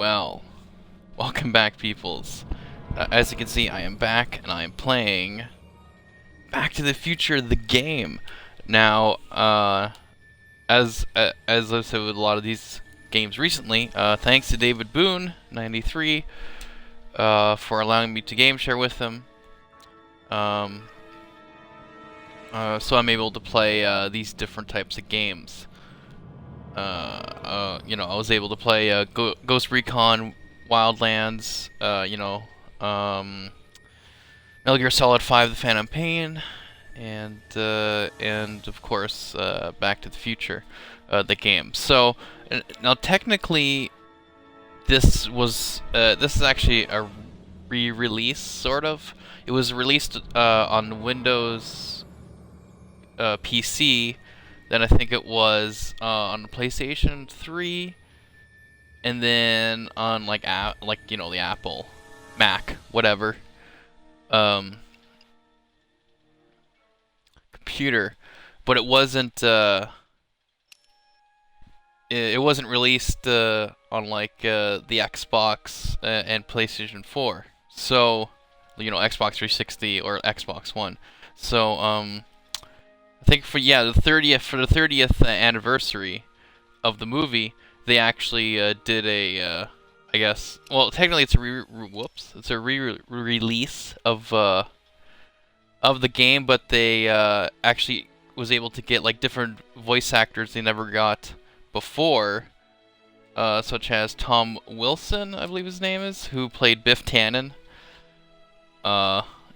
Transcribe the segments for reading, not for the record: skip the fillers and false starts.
Well, welcome back, peoples. As you can see, I am back, and I am playing Back to the Future, the game. Now, as I've said with a lot of these games recently, thanks to David Boone, 93, for allowing me to game share with him. So I'm able to play these different types of games. You know, I was able to play Ghost Recon Wildlands, Metal Gear Solid 5: The Phantom Pain, and of course Back to the Future, the game. So now technically, this is actually a re-release, sort of. It was released on Windows PC. Then I think it was on the PlayStation 3, and then on the Apple, Mac, whatever, computer. But it wasn't released on the Xbox and PlayStation 4. So, Xbox 360 or Xbox One. So I think for the 30th anniversary of the movie, they actually did a I guess, well, technically it's a re-release of the game, but they actually was able to get different voice actors they never got before, such as Tom Wilson, I believe his name is, who played Biff Tannen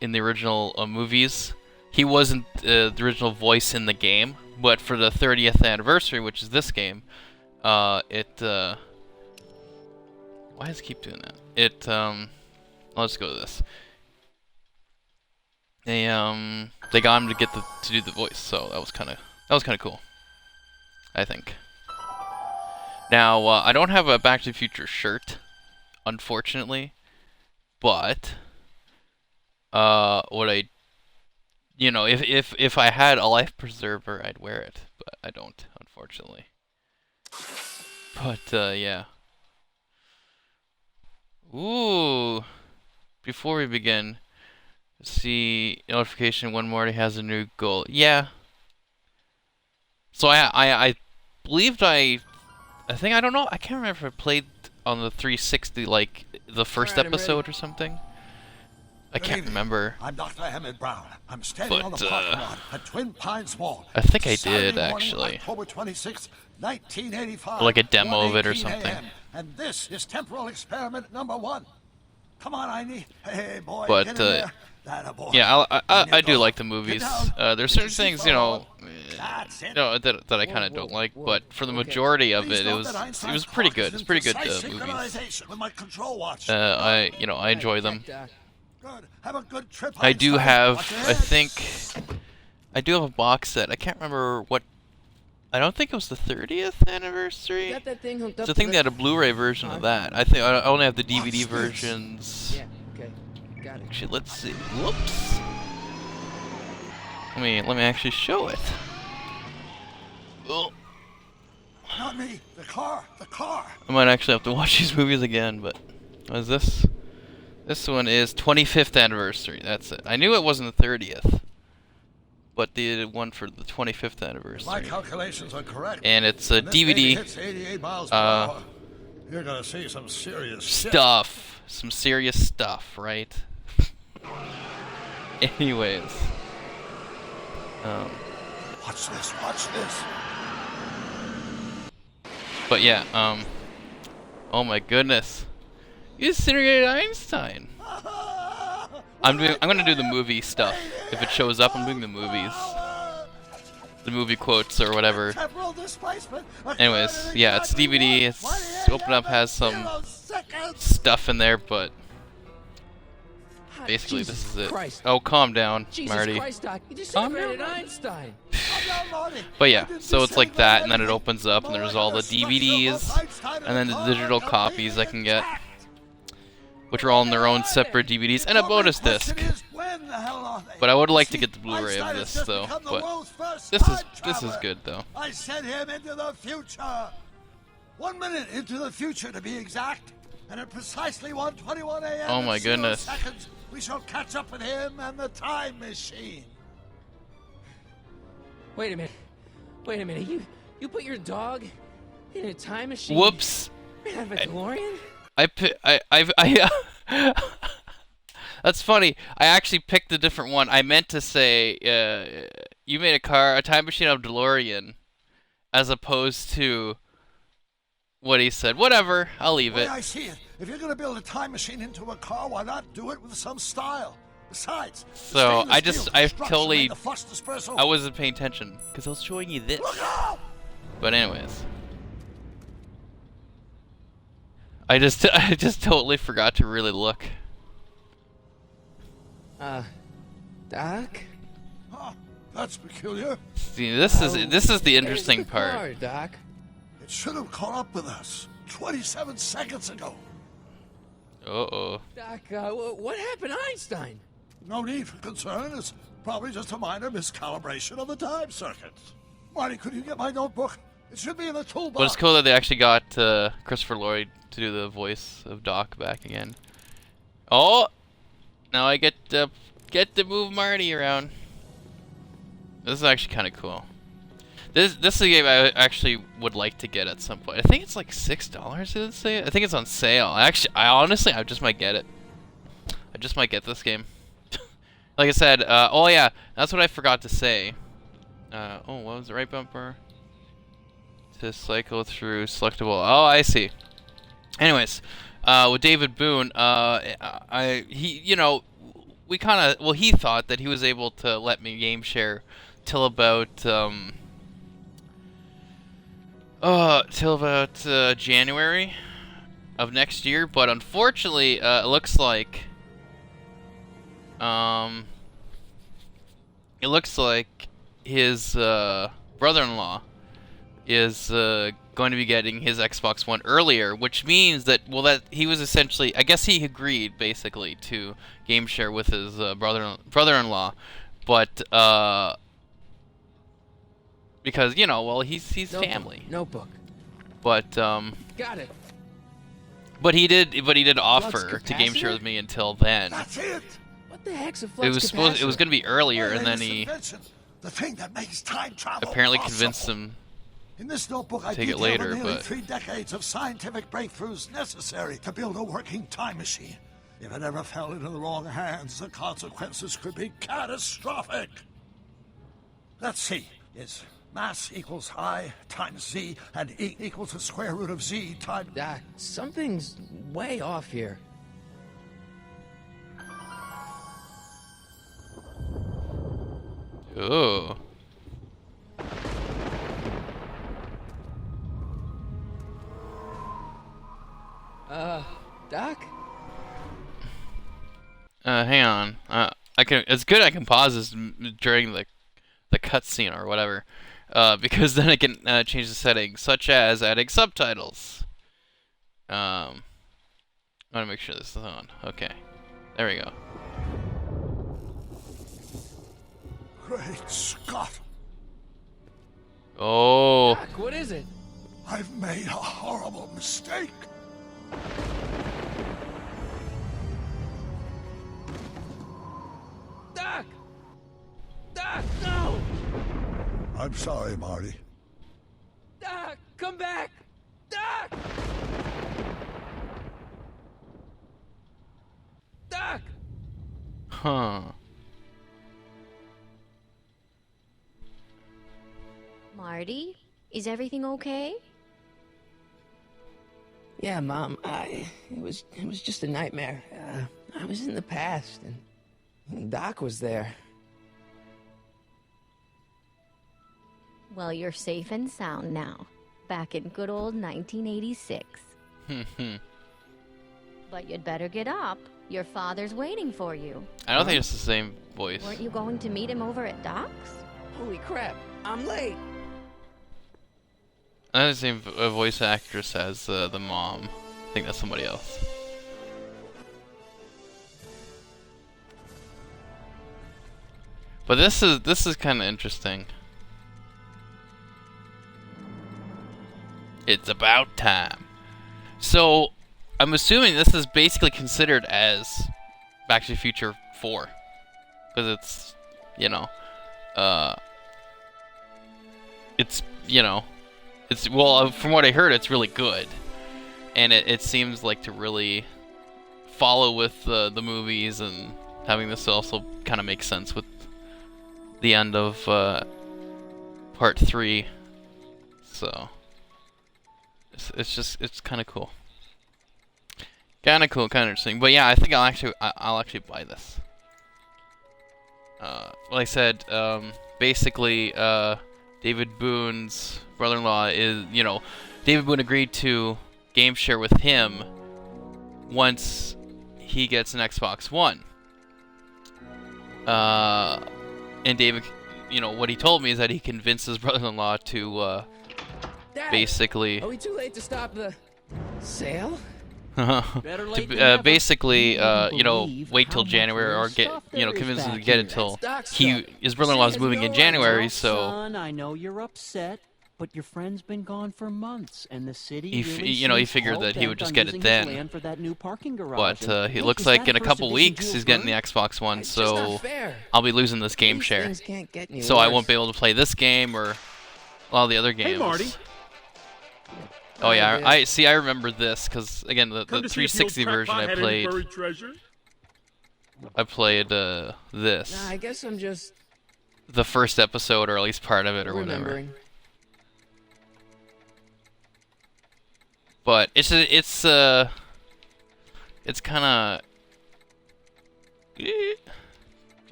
in the original movies. He wasn't the original voice in the game, but for the 30th anniversary, which is this game, why does it keep doing that? Let's go to this. They got him to do the voice, so that was kind of cool, I think. Now, I don't have a Back to the Future shirt, unfortunately, but if I had a life preserver, I'd wear it, but I don't, unfortunately. But yeah. Ooh. Before we begin, see notification when Morty has a new goal. Yeah. So I believed I think, I don't know, I can't remember if I played on the 360 the first episode or something. I can't remember. I'm Dr. Emmett Brown. I'm standing on the parking lot at Twin Pines Mall. I think I did, actually. October 26, 1985. Like a demo of it or something. And this is temporal experiment number 1. Come on, Einie. Hey, boy, but get in there. Boy. Yeah, I do like the movies. There's certain things, that I kind of don't like, but for the majority of it, it was pretty good. It's pretty good movies. I enjoy them. Have a good trip. I do have a box set. I can't remember what. I don't think it was the 30th anniversary. Got that thing hooked up So I think they had a Blu-ray version of that. I think I only have the DVD versions. Yeah. Okay. Got it. Actually, let's see. Whoops. Let me actually show it. Oh. Not me. The car. I might actually have to watch these movies again, but what is this? This one is 25th anniversary. That's it. I knew it wasn't the 30th, but they did one for the 25th anniversary. My calculations are correct. And it's a DVD. Hits 88 miles per hour. You're gonna see some serious stuff. Some serious stuff, right? Anyways. Watch this. But yeah. Oh my goodness. You incinerated Einstein. I'm gonna do the movie stuff. If it shows up, I'm doing the movies. The movie quotes or whatever. Anyways, yeah, it's DVD. It's open up, has some stuff in there, but basically this is it. Christ. Oh, calm down, Marty. Jesus Christ, Doc. You disintegrated Einstein. But yeah, so it's like that, and then it opens up, and there's all the DVDs, and then the digital copies I can get, which are all in their own separate DVDs, and a bonus disc. But I would like to get the Blu-ray of this, though. But this is good, though. I sent him into the future. 1 minute into the future, to be exact. And at precisely 1:21 a.m. Oh my and 0 goodness. seconds, we shall catch up with him and the time machine. Wait a minute. Wait a minute. You put your dog in a time machine? Whoops. Right out of a DeLorean? That's funny. I actually picked a different one. I meant to say, you made a time machine out of DeLorean, as opposed to what he said. Whatever, I'll leave The way it. I see it, if you're going to build a time machine into a car, why not do it with some style? Besides, the So stainless I steel construction totally, and the flux dispersal. I wasn't paying attention because I was showing you this. Look out! But anyways, I just totally forgot to really look. Doc? Huh, that's peculiar. See, this is the interesting Where's the part. car, Doc? It should have caught up with us 27 seconds ago. Uh-oh. Doc, what happened to Einstein? No need for concern. It's probably just a minor miscalibration of the time circuits. Marty, could you get my notebook? It should be in the toolbox. But it's cool that they actually got Christopher Lloyd to do the voice of Doc back again. Oh, now I get to move Marty around. This is actually kind of cool. This is a game I actually would like to get at some point. I think it's like $6. Did it say? I think it's on sale. I honestly, I just might get it. I just might get this game. Like I said, oh yeah, that's what I forgot to say. Oh, what was the right bumper? To cycle through selectable. Oh, I see. Anyways, with David Boone, he thought that he was able to let me game share till about January of next year, but unfortunately, it looks like his brother-in-law is going to be getting his Xbox One earlier, which means that he was essentially, I guess he agreed basically to game share with his brother-in-law, but because he's family. Notebook. But Got it. but he did offer to game share capacitor? with me until then. That's it. What the heck's a It flux was capacitor? going to be earlier, Our and then latest he invention, the thing that makes time travel apparently possible. convinced him. In this notebook, I Take it detail later, the nearly but 3 decades of scientific breakthroughs necessary to build a working time machine. If it ever fell into the wrong hands, the consequences could be catastrophic. Let's see. Is mass equals I times Z, and E equals the square root of Z times... Doc, something's way off here. Oh. Doc? Hang on. It's good I can pause this during the cutscene or whatever, because then I can change the settings, such as adding subtitles. I want to make sure this is on. Okay, there we go. Great Scott! Oh, Doc, what is it? I've made a horrible mistake. Doc! Doc, no! I'm sorry, Marty. Doc, come back! Doc! Doc! huh. Marty, is everything okay? Yeah, Mom, it was just a nightmare. I was in the past, and Doc was there. Well, you're safe and sound now. Back in good old 1986. But you'd better get up. Your father's waiting for you. I don't think it's the same voice. Weren't you going to meet him over at Doc's? Holy crap, I'm late. Not the same voice actress as the mom. I think that's somebody else. But this is kind of interesting. It's about time. So, I'm assuming this is basically considered as Back to the Future 4. Because it's, you know, well, from what I heard, it's really good. And it seems like to really follow with the movies, and having this also kind of make sense with the end of part 3. So it's kind of cool. Kind of cool, kind of interesting. But yeah, I think I'll actually buy this. Like I said, basically, David Boone's brother-in-law is, you know, David Boone agreed to game share with him once he gets an Xbox One. And David, you know, what he told me is that he convinced his brother-in-law to, Dad, basically... are we too late to stop the sale? to basically, you know, wait till January, or get, you know, convince him to get it till his brother-in-law is moving in January, so Son, I know you're upset, but your friend's been gone for months, and the city he figured that he would just get it then. For that new parking garage. But he looks like in a couple weeks he's getting the Xbox One, so I'll be losing this game share. So I won't be able to play this game or a lot of the other games. Hey, Marty. Oh yeah, I remember this because again the 360 version I played. I played this. Nah, I guess I'm just the first episode, or at least part of it, or whatever. But it's kind of.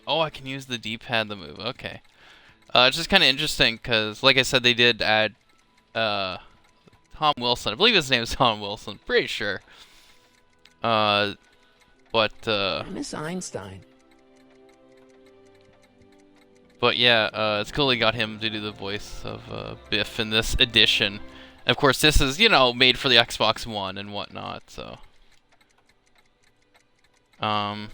Oh, I can use the D-pad to move. Okay. It's just kind of interesting because, like I said, they did add Tom Wilson. I believe his name is Tom Wilson. Pretty sure. But Miss Einstein. But yeah, it's cool they got him to do the voice of Biff in this edition. And of course, this is, you know, made for the Xbox One and whatnot. So, Does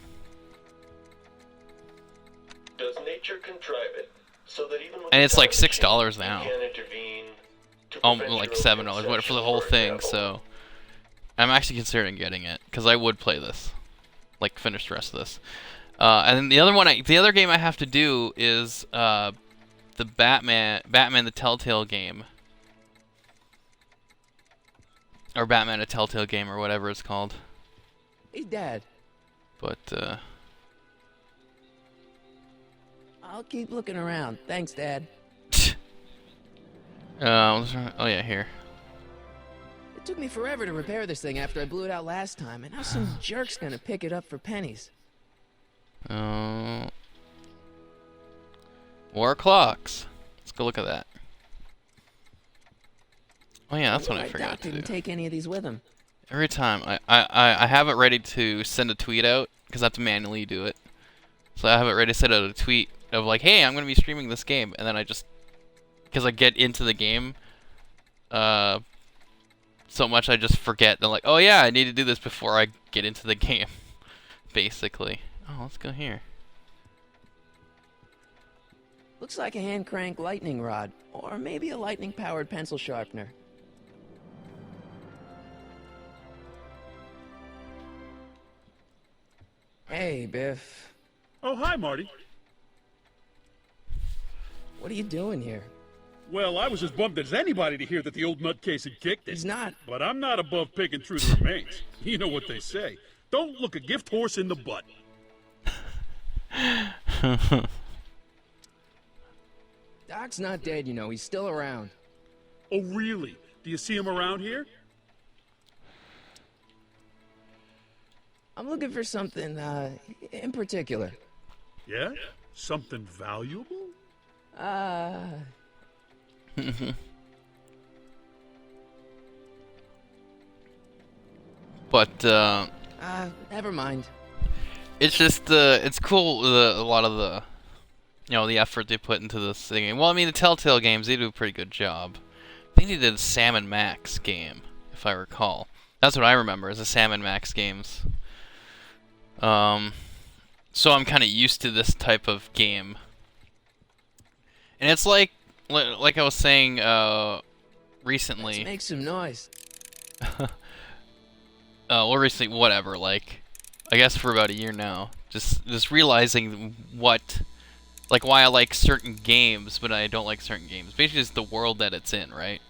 nature contrive it so that even and it's like $6 now. can intervene to Oh, prevent like your $7, own whatever, for the conception, whole for thing. example? So, I'm actually considering getting it because I would play this, like finish the rest of this. And then the other game I have to do is the Batman the Telltale game, or Batman a Telltale game, or whatever it's called. Hey, Dad. But I'll keep looking around. Thanks, Dad. oh yeah, here. It took me forever to repair this thing after I blew it out last time, and now some jerk's gonna pick it up for pennies. More clocks. Let's go look at that. Oh yeah, that's what I forgot Doc to didn't do. take any of these with him. Every time I have it ready to send a tweet out because I have to manually do it. So I have it ready to send out a tweet of like, "Hey, I'm gonna be streaming this game," and then I just, because I get into the game, so much I just forget. They're like, "Oh yeah, I need to do this before I get into the game," basically. Oh, let's go here. Looks like a hand crank lightning rod, or maybe a lightning powered pencil sharpener. Hey, Biff. Oh, hi, Marty. What are you doing here? Well, I was as bummed as anybody to hear that the old nutcase had kicked it. He's not. But I'm not above picking through the remains. You know what they say. Don't look a gift horse in the butt. Doc's not dead, you know. He's still around. Oh, really? Do you see him around here? I'm looking for something, in particular. Yeah? Something valuable? But Never mind. it's just it's cool, a lot of the, you know, the effort they put into this thing. Well, I mean, the Telltale games, they do a pretty good job. I think they did a Sam & Max game, if I recall. That's what I remember, is the Sam & Max games. So I'm kind of used to this type of game. And it's like I was saying recently. Let's make some noise. well, recently, whatever, like, I guess for about a year now, just realizing what, like, why I like certain games, but I don't like certain games. Basically, just the world that it's in, right?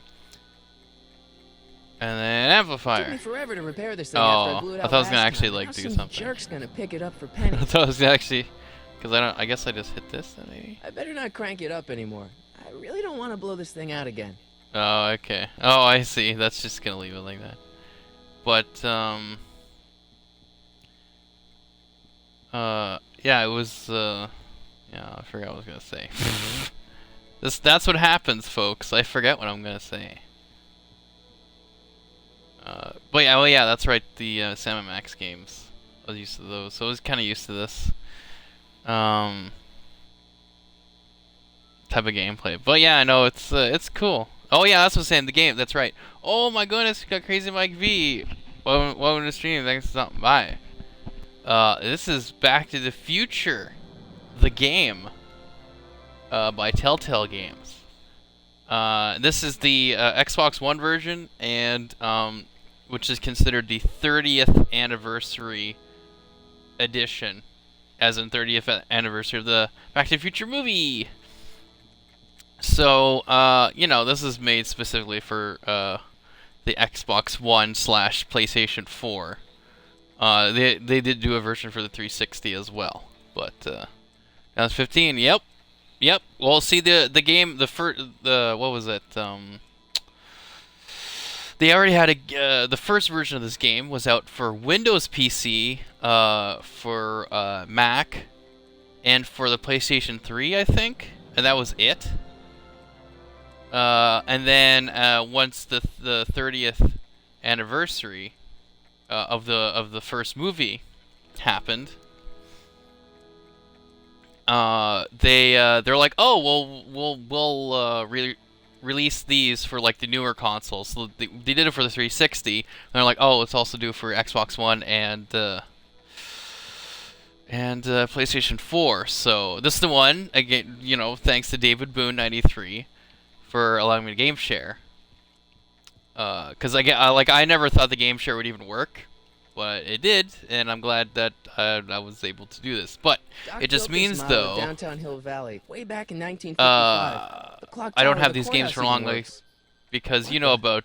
And then It took me amplifier. forever to repair this thing after I blew it I out thought I was gonna last actually time. like Now do some something. jerk's gonna pick it up for I pennies. thought I was gonna actually, because I guess I just hit this then maybe. I better not crank it up anymore. I really don't want to blow this thing out again. Oh, okay. Oh, I see. That's just gonna leave it like that. But yeah, it was yeah, I forgot what I was gonna say. That's what happens, folks. I forget what I'm gonna say. But yeah, well, yeah, that's right. The Sam & Max games. I was used to those, so I was kind of used to this type of gameplay. But yeah, I know it's cool. Oh yeah, that's what I'm saying. The game. That's right. Oh my goodness, we got Crazy Mike V. Welcome to the stream. Thanks for stopping by. This is Back to the Future, the game, by Telltale Games. This is the Xbox One version, and which is considered the 30th anniversary edition, as in 30th anniversary of the Back to the Future movie. So, you know, this is made specifically for the Xbox One / PlayStation 4. They did do a version for the 360 as well, but that was 15. Yep. Well, see the game, what was it? They already had the first version of this game was out for Windows PC, for Mac, and for the PlayStation 3, I think, and that was it. And then once the 30th anniversary of the first movie happened, they're like, oh, we'll release these for like the newer consoles. So they did it for the 360. And they're like, oh, let's also do it for Xbox One and PlayStation 4. So this is the one again. You know, thanks to David Boone 93 for allowing me to game share. Because I never thought the game share would even work, but it did, and I'm glad that I was able to do this. But Doc it just built this means model though, of Downtown Hill Valley way back in 1955. The clock I don't tower have of the these games for courthouse long, even like, works. because What you know the- about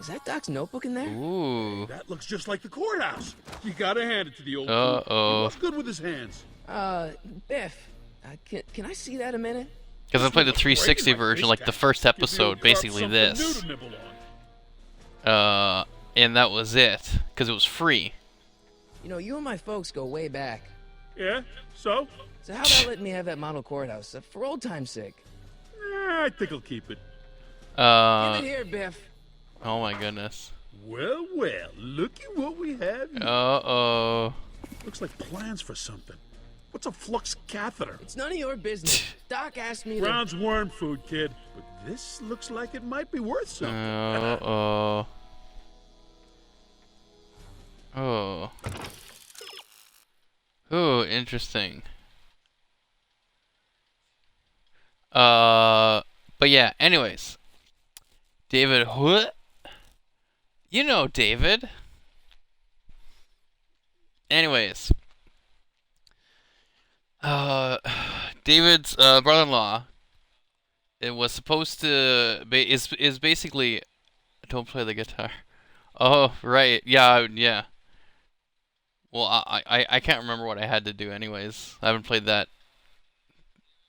Is that Doc's notebook in there? ooh. That looks just like the courthouse. You gotta hand it to the old dude. Uh-oh. He was good with his hands. Biff, can I see that a minute? Because I played the 360 Breaking my version, face like the down. first Give the old episode, grub basically something this. new to nibble on. And that was it, because it was free. You know, you and my folks go way back. Yeah, so? So how about letting me have that model courthouse for old time's sake? I think I'll keep it. Give it here, Biff. Oh my goodness. Well, looky what we have here. Uh-oh. Looks like plans for something. What's a flux catheter? It's none of your business. Doc asked me to... Brown's worm food, kid. But this looks like it might be worth something. Uh-oh. Oh. Ooh, interesting. But yeah, anyways. David, what? You know David. Anyways. David's brother-in-law, it was supposed to is basically, don't play the guitar. Oh, right. Yeah. Well, I can't remember what I had to do anyways. I haven't played that,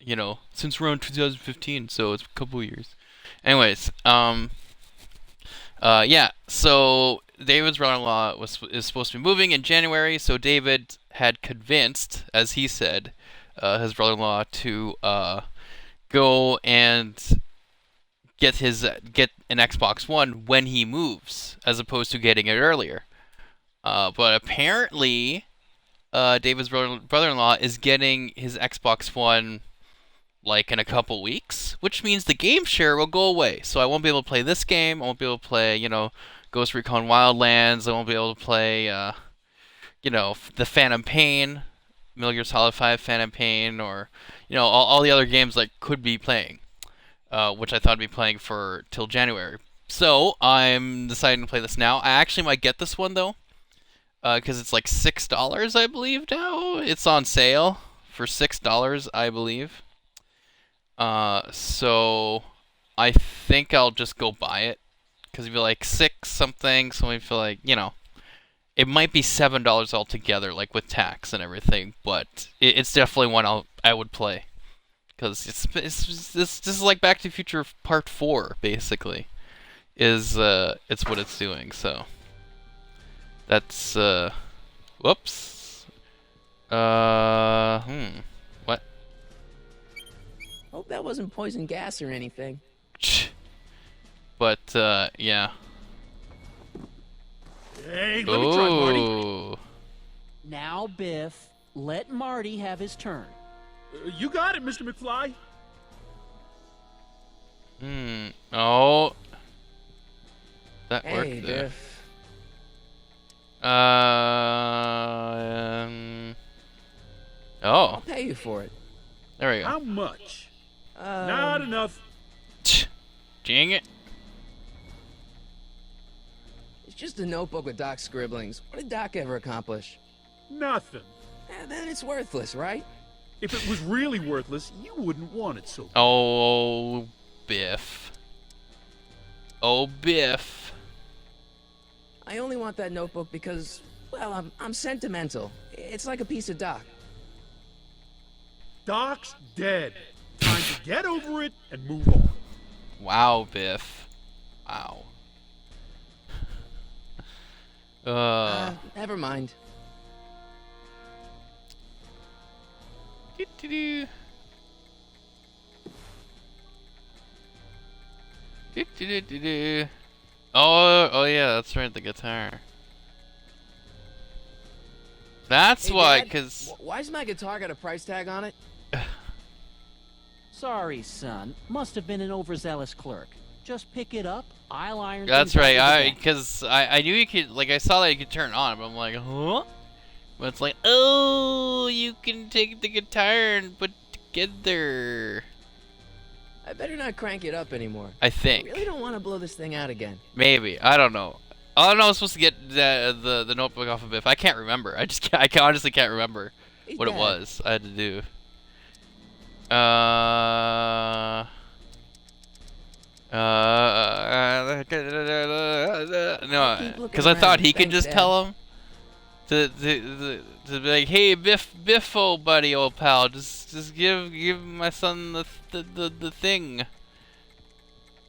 you know, since around 2015, so it's a couple of years. Anyways, yeah, so David's brother-in-law is supposed to be moving in January, so David had convinced, as he said, his brother-in-law to go and get an Xbox One when he moves, as opposed to getting it earlier. But apparently, David's brother-in-law is getting his Xbox One like in a couple weeks, which means the game share will go away. So I won't be able to play this game. I won't be able to play, you know, Ghost Recon Wildlands. I won't be able to play, you know, the Phantom Pain, Metal Gear Solid 5 Phantom Pain, or, you know, all the other games I could be playing, which I thought I'd be playing for till January. So I'm deciding to play this now. I actually might get this one though, because it's like $6, I believe now. It's on sale for $6, I believe. So I think I'll just go buy it because it'd be like 6 something. So I feel like, you know, it might be $7 altogether, like with tax and everything. But it's definitely one I would play because this is like Back to the Future Part 4 basically. It's what it's doing. So that's whoops. What? Hope that wasn't poison gas or anything. But yeah. Hey, let me try, Marty. Ooh. Now, Biff, let Marty have his turn. You got it, Mr. McFly. Oh. That Hey, worked there. Biff. Oh. I'll pay you for it. There we go. How much? Not enough. Dang it. It's just a notebook with Doc's scribblings. What did Doc ever accomplish? Nothing. Then it's worthless, right? If it was really worthless, you wouldn't want it so. Oh, Biff. Oh, Biff. I only want that notebook because, well, I'm sentimental. It's like a piece of Doc. Doc's dead. Time to get over it and move on. Wow, Biff. Wow. Never mind. Do-do-do. Do-do-do-do-do. Oh yeah, that's right, the guitar. That's Hey, why, Dad, cause why's my guitar got a price tag on it? Sorry, son. Must have been an overzealous clerk. Just pick it up. I'll iron that's things out right. with the Cause I knew you could, like, I saw that you could turn it on, but I'm like, huh? But it's like, oh, you can take the guitar and put together. I better not crank it up anymore. I I think really don't want to blow this thing out again. maybe I don't know. I was supposed to get the notebook off of Biff. I can't remember. I honestly can't remember Hey, what it Dad, was I had to do. No, keep looking because I thought around. he could Thanks, just Dad. tell him to be like, hey, Biff, old buddy, old pal, just give my son the thing.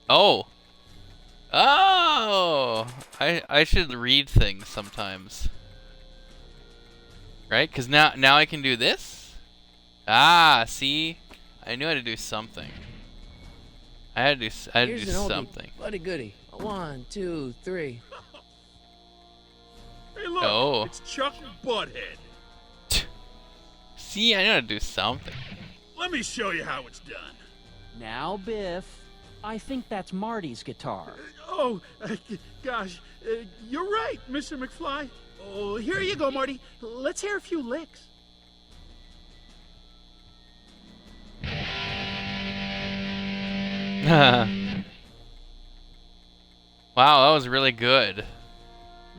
Oh, I should read things sometimes, right? Because now I can do this. Ah, see, I knew how to do something. I had to do Here's an oldie. something. Bloody goody. 1, 2, 3. Hey, look, Oh. it's Chuck Butthead. See, I know how to do something. Let me show you how it's done. Now, Biff, I think that's Marty's guitar. Oh, gosh, you're right, Mr. McFly. Oh, here you go, Marty. Let's hear a few licks. Wow, that was really good.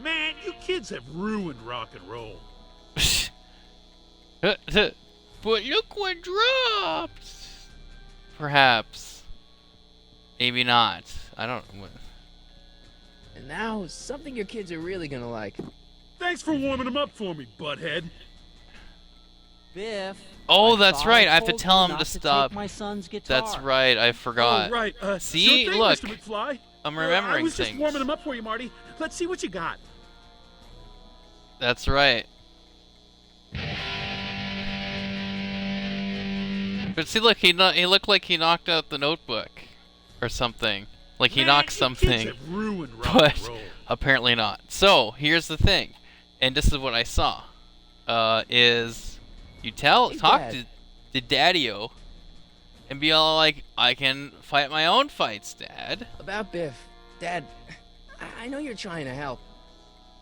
Man, you kids have ruined rock and roll. But look what dropped. Perhaps. Maybe not. I don't. And now, something your kids are really gonna like. Thanks for warming them up for me, Butthead. Biff. Oh, I that's thought right. I I have to told tell you him not to take stop. my son's guitar. That's right. I forgot. Oh, right. See? Sure thing, Look. Mr. McFly. I'm I remembering was just things. warming them up for you, Marty. Let's see what you got. That's right. But see, look, he looked like he knocked out the notebook, or something. Like he Man, knocked you something. Kids have ruined rock But and roll. apparently not. So here's the thing, and this is what I saw. Is you talk Dad. to Daddy-O, and be all like, I can fight my own fights, Dad. About Biff. Dad, I know you're trying to help.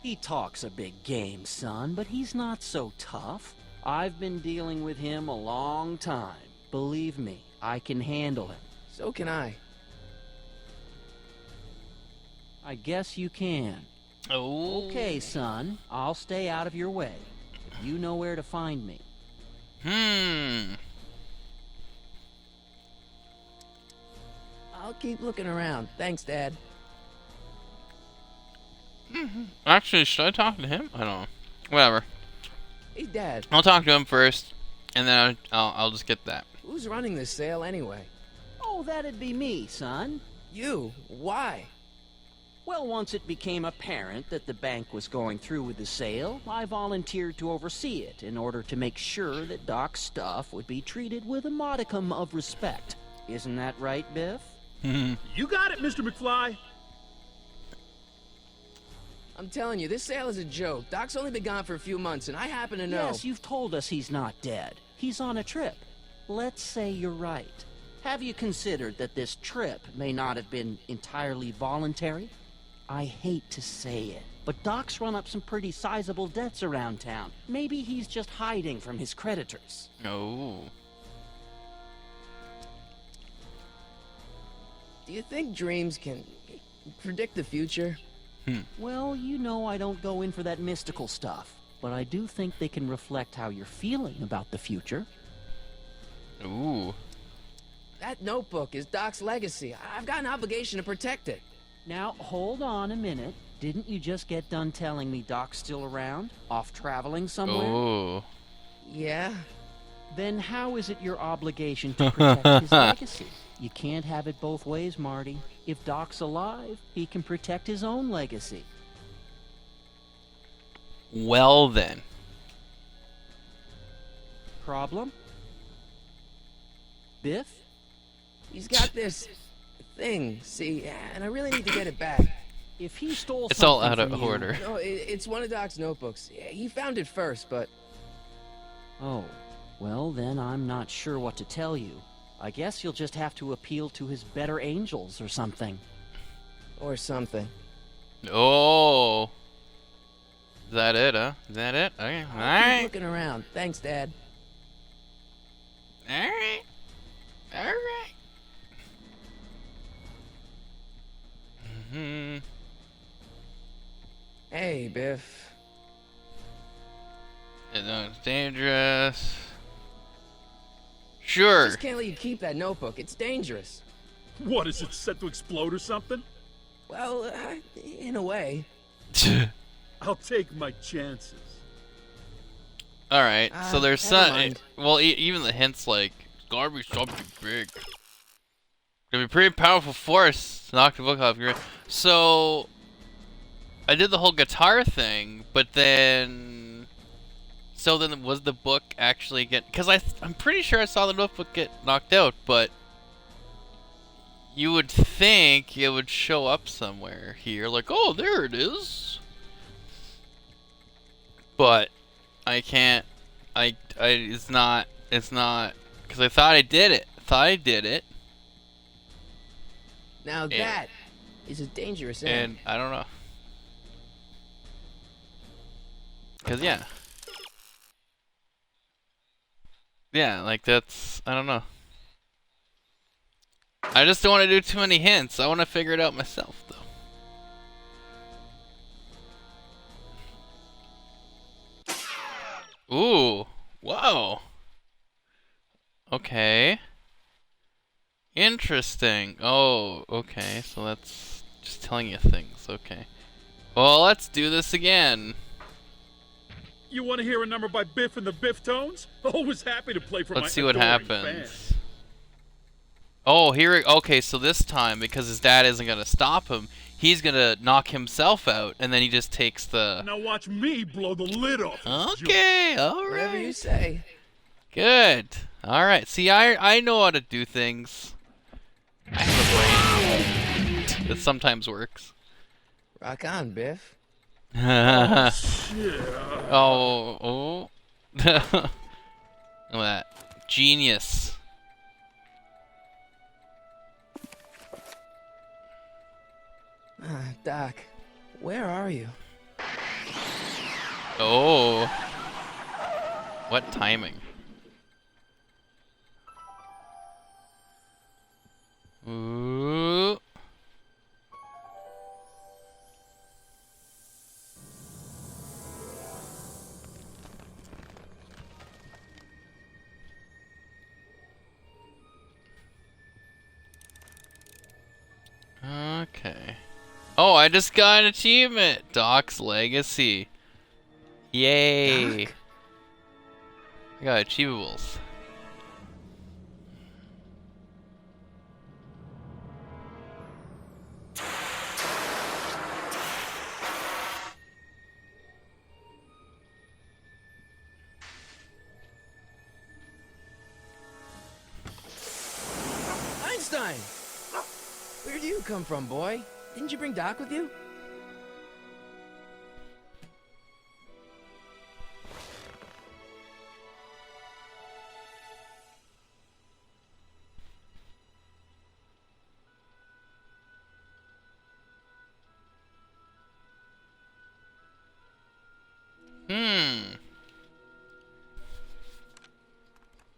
He talks a big game, son, but he's not so tough. I've been dealing with him a long time. Believe me, I can handle him. So can I. I guess you can. Oh. Okay, son, I'll stay out of your way. If you know where to find me. I'll keep looking around. Thanks, Dad. Actually, should I talk to him? I don't know. Whatever. Hey, Dad, I'll talk to him first, and then I'll just get that. who's running this sale anyway? Oh, that'd be me, son. You? Why? Well, once it became apparent that the bank was going through with the sale, I volunteered to oversee it in order to make sure that Doc's stuff would be treated with a modicum of respect. Isn't that right, Biff? You got it, Mr. McFly. I'm telling you, this sale is a joke. Doc's only been gone for a few months, and I happen to know. Yes, you've told us he's not dead. He's on a trip. Let's say you're right. Have you considered that this trip may not have been entirely voluntary? I hate to say it, but Doc's run up some pretty sizable debts around town. Maybe he's just hiding from his creditors. Oh. Do you think dreams can predict the future? Well, you know I don't go in for that mystical stuff, but I do think they can reflect how you're feeling about the future. Ooh. That notebook is Doc's legacy. I've got an obligation to protect it. Now, hold on a minute. Didn't you just get done telling me Doc's still around? Off traveling somewhere? Oh. Yeah? Then how is it your obligation to protect his legacy? You can't have it both ways, Marty. If Doc's alive, he can protect his own legacy. Well then. Problem? Biff? He's got this thing, see, and I really need to get it back. If he stole It's all something out of from you- order. No, it's one of Doc's notebooks. Yeah, he found it first, but Oh, well then I'm not sure what to tell you. I guess you'll just have to appeal to his better angels or something. or something. Oh. Is that it, huh? Is that it? Okay. Keep Alright. looking around. Thanks, Dad. Alright. Alright. Hey, Biff. It's dangerous. Sure. Just can't let you keep that notebook. It's dangerous. What, is it set to explode or something? Well, in a way. I'll take my chances. Alright, so there's never some. mind. Well, even the hints like, it's gotta be something big. Gonna be a pretty powerful force to knock the book off your. So, I did the whole guitar thing, but then. So then, was the book actually get? Because I'm pretty sure I saw the notebook get knocked out, but you would think it would show up somewhere here, like, oh, there it is. But I can't. It's not. It's not. Because I thought I did it. Now that is a dangerous end. And I don't know. Cause yeah. Yeah, like that's, I don't know. I just don't want to do too many hints. I want to figure it out myself though. Ooh. Whoa. Okay. Interesting. Oh, okay. So that's just telling you things. Okay. Well, let's do this again. You want to hear a number by Biff and the Biff Tones? Always happy to play for my Let's see what adoring happens. fans. Oh, here. Okay, so this time, because his dad isn't gonna stop him, he's gonna knock himself out, and then he just takes the. Now watch me blow the lid off. this joint. Okay. All Whatever you right. say. Good. All right. See, I know how to do things. I have a brain that sometimes works. Rock on, Biff. Oh. Look at that. Genius. Doc, where are you? Oh. What timing? Ooh. Oh, I just got an achievement. Doc's Legacy. Yay. Doc? I got achievables. Einstein! Where'd you come from, boy? Didn't you bring Doc with you?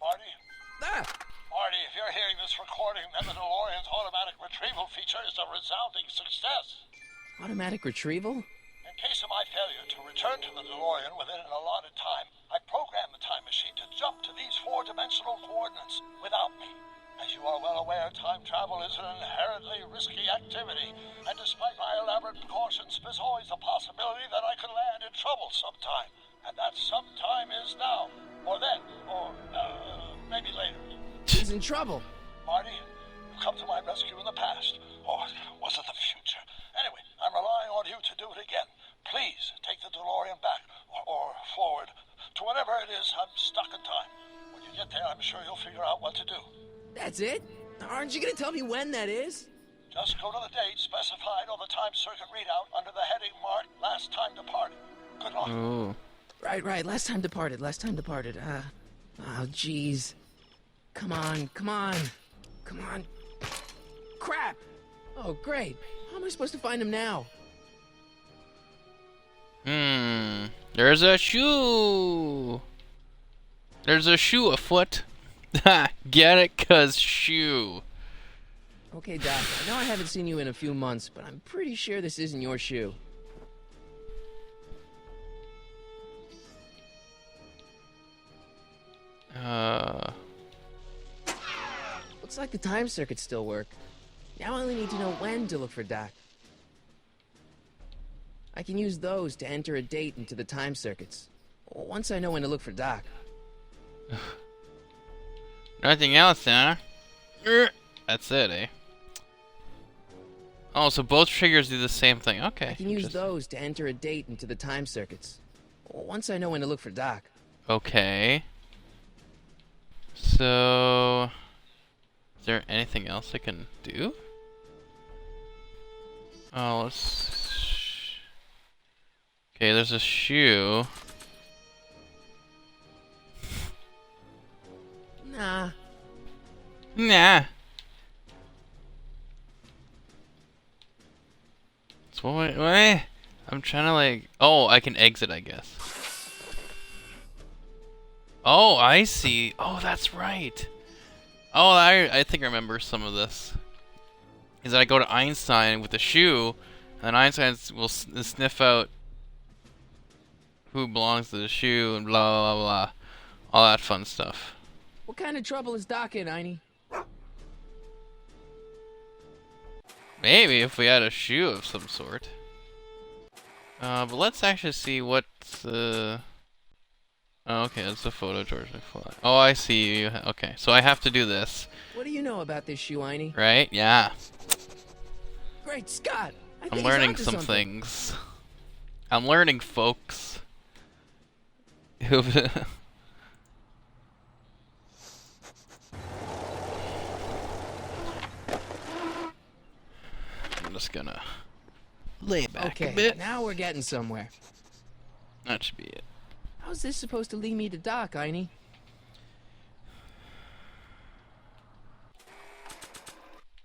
Marty? Ah! Marty, if you're hearing this recording, then the DeLorean's automatic retrieval feature is a resounding success. Automatic retrieval? In case of my failure to return to the DeLorean within an allotted time, I programmed the time machine to jump to these four-dimensional coordinates without me. As you are well aware, time travel is an inherently risky activity, and despite my elaborate precautions, there's always a possibility that I could land in trouble sometime. And that sometime is now, or then, or maybe later. He's in trouble. Marty, you come to my rescue in the past, or was it the future? Anyway, I'm relying on you to do it again. Please take the DeLorean back, or forward, to whenever it is I'm stuck in time. When you get there, I'm sure you'll figure out what to do. That's it? Aren't you gonna tell me when that is? Just go to the date specified on the time circuit readout under the heading marked Last Time Departed. Good luck. Ooh. Right. Last time departed. Oh, jeez. Come on. Crap! Oh, great. How am I supposed to find him now? There's a shoe. There's a shoe afoot. Ha! Get it? 'Cause shoe. Okay, Doc, I know I haven't seen you in a few months, but I'm pretty sure this isn't your shoe. Looks like the time circuits still work. Now I only need to know when to look for Doc. I can use those to enter a date into the time circuits. Once I know when to look for Doc. Nothing else, huh? That's it, eh? Oh, so both triggers do the same thing. Okay. I can use those to enter a date into the time circuits. Once I know when to look for Doc. Okay. So, is there anything else I can do? Oh, let's... Okay, there's a shoe. Nah. Nah. So what? I'm trying to like... Oh, I can exit, I guess. Oh, I see. Oh, that's right. Oh, I think I remember some of this. Is that I go to Einstein with the shoe, and Einstein will sniff out who belongs to the shoe and blah, blah, blah. All that fun stuff. What kind of trouble is Doc in, Einie? Maybe if we had a shoe of some sort. But let's actually see what's Oh, okay, that's the photo George McFly. Oh, I see you. Okay, so I have to do this. What do you know about this shoe, Einie? Right? Yeah. Great Scott! I think I'm he's learning onto some something. things. I'm learning, folks. I'm just gonna lay back a Okay, bit. now we're getting somewhere. That should be it. How's this supposed to lead me to Doc, Einie?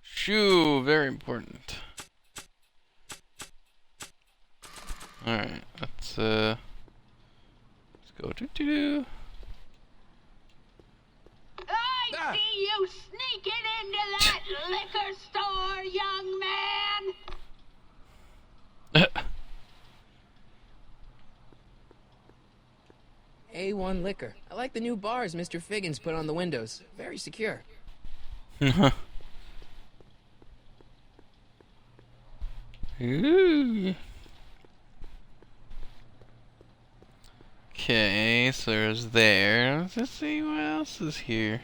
Shoe, very important. Alright, let's go do. I see you sneaking into that liquor store, young man! A1 Liquor. I like the new bars Mr. Figgins put on the windows. Very secure. Ooh. Okay, so there's there. Let's just see what else is here.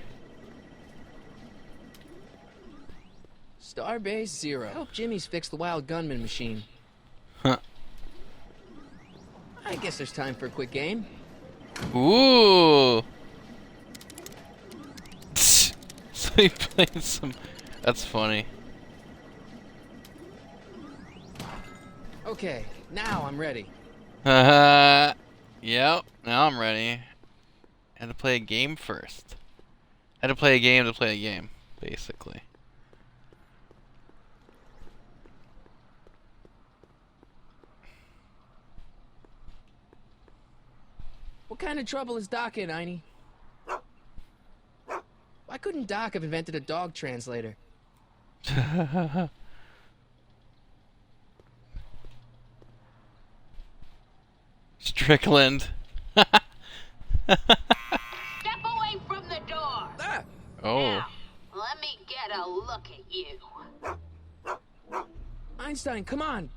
Starbase 0. I hope Jimmy's fixed the wild gunman machine. Huh. I guess there's time for a quick game. Ooh. So he played some. That's funny. Okay, now I'm ready. Yep. Now I'm ready. Had to play a game first. Had to play a game to play a game, basically. What kind of trouble is Doc in, Einie? Why couldn't Doc have invented a dog translator? Strickland. Step away from the door. Ah! Oh. Now, let me get a look at you. Einstein, come on!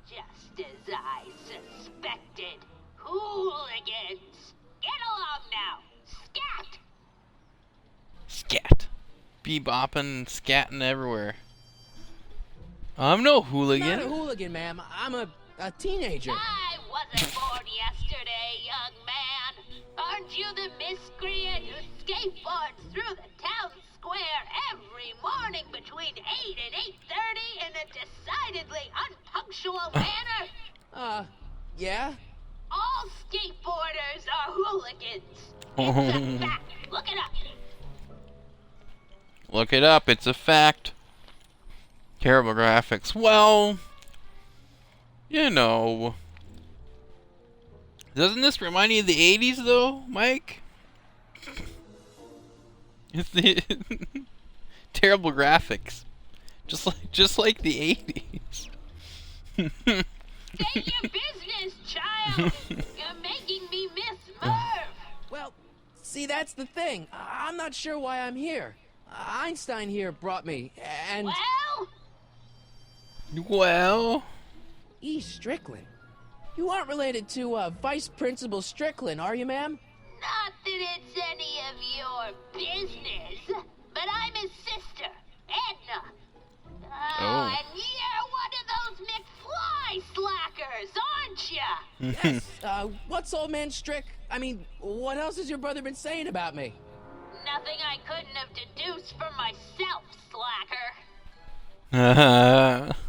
Just as I suspected. Hooligans! Get along now! Scat! Scat. Bebopping, scatting everywhere. I'm no I'm hooligan. not a hooligan, ma'am. I'm a teenager. I wasn't born yesterday, young man. Aren't you the miscreant who skateboards through the town square every morning between 8 and 8:30 in a decidedly unpunctual manner? Yeah? All skateboarders are hooligans. It's a fact. Look it up. Look it up, it's a fact. Terrible graphics. Well, you know. Doesn't this remind you of the 80s though, Mike? It's the terrible graphics. Just like the 80s. Say your business, child. You're making me miss Merv. Well, see, that's the thing. I'm not sure why I'm here. Einstein here brought me, and... Well, Well, E. Strickland. You aren't related to, Vice Principal Strickland, are you, ma'am? not that it's any of your business, but I'm his sister, Edna. Oh. And you're one of those McFly slackers, aren't ya? Yes. What's old man Strick? I mean, what else has your brother been saying about me? Nothing I couldn't have deduced from myself, slacker.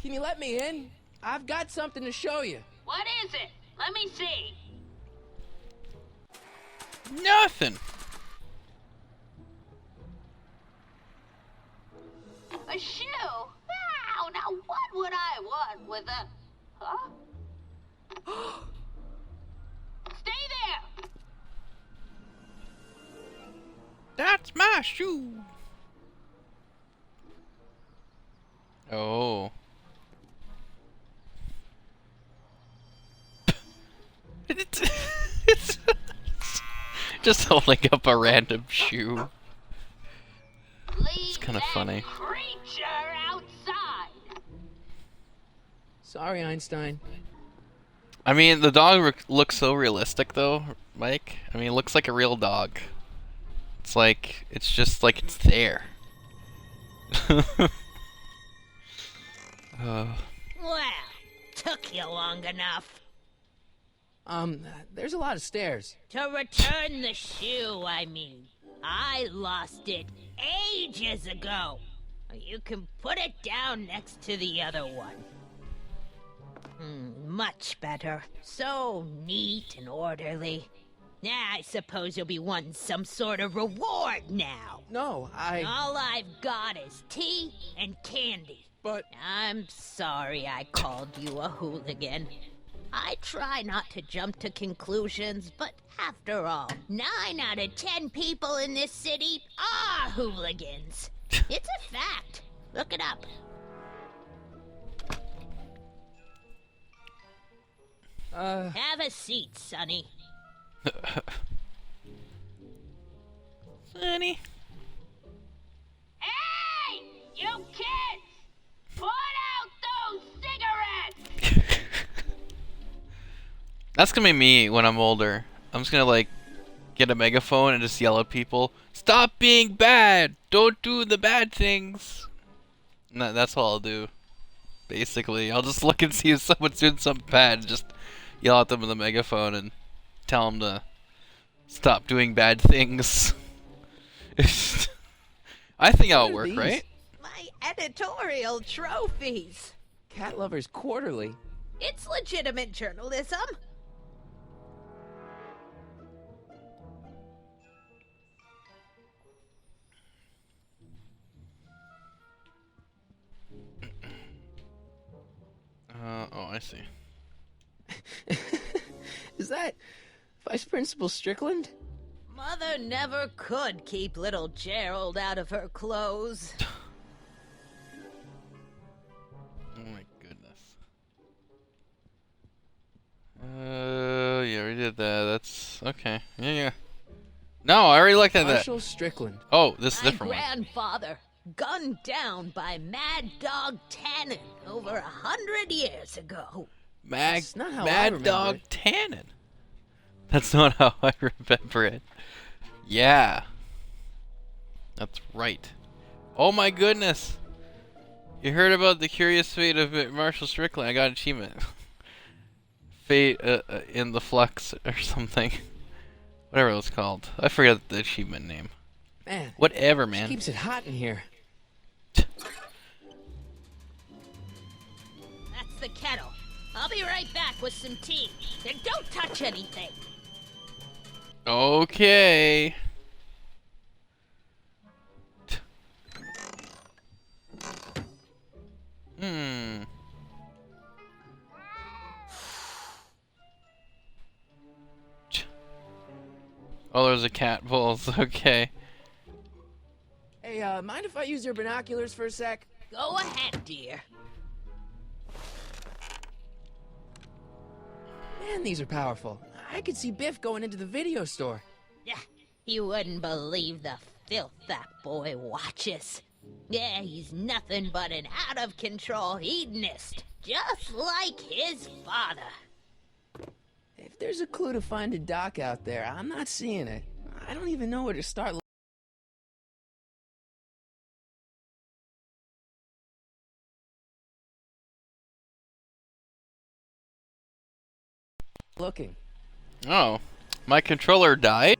Can you let me in? I've got something to show you. What is it? Let me see. Nothing. A shoe? Wow, now what would I want with a... Huh? Stay there! That's my shoe. Oh. It's just holding up a random shoe. Leave kinda that funny. creature outside! Sorry, Einstein. I mean, the dog looks so realistic, though, Mike. I mean, it looks like a real dog. It's like, it's just like it's there. Well, took you long enough. There's a lot of stairs. To return the shoe, I mean. I lost it ages ago. You can put it down next to the other one. Much better. So neat and orderly. I suppose you'll be wanting some sort of reward now. No, All I've got is tea and candy. But... I'm sorry I called you a hooligan. I try not to jump to conclusions, but after all, 9 out of 10 people in this city are hooligans. It's a fact. Look it up. Have a seat, Sonny. Sonny. Hey! You kids! Put out That's gonna be me when I'm older. I'm just gonna like get a megaphone and just yell at people, "Stop being bad! Don't do the bad things!" And that's all I'll do. Basically, I'll just look and see if someone's doing something bad and just yell at them with a megaphone and tell them to stop doing bad things. I think that'll work, these? right? My editorial trophies. Cat Lovers Quarterly. It's legitimate journalism. Oh, I see. Is that Vice Principal Strickland? Mother never could keep little Gerald out of her clothes. Oh my goodness. Yeah, we did that. That's okay. Yeah. No, I already looked at that. Marshall Strickland. Oh, this is a My different one. grandfather, gunned down by Mad Dog Tannen over 100 years ago. That's not how I Mad remember Dog it. Tannen. That's not how I remember it. Yeah. That's right. Oh my goodness. You heard about the curious fate of Marshall Strickland. I got an achievement. Fate in the Flux or something. Whatever it was called. I forget the achievement name. Man, Whatever, she man. keeps it hot in here. That's the kettle. I'll be right back with some tea. And don't touch anything. Okay. Hmm. Oh, there's a cat pulse. Okay. Hey, mind if I use your binoculars for a sec? Go ahead, dear. Man, these are powerful. I could see Biff going into the video store. Yeah, you wouldn't believe the filth that boy watches. Yeah, he's nothing but an out-of-control hedonist, just like his father. If there's a clue to finding Doc out there, I'm not seeing it. I don't even know where to start looking. Oh, my controller died?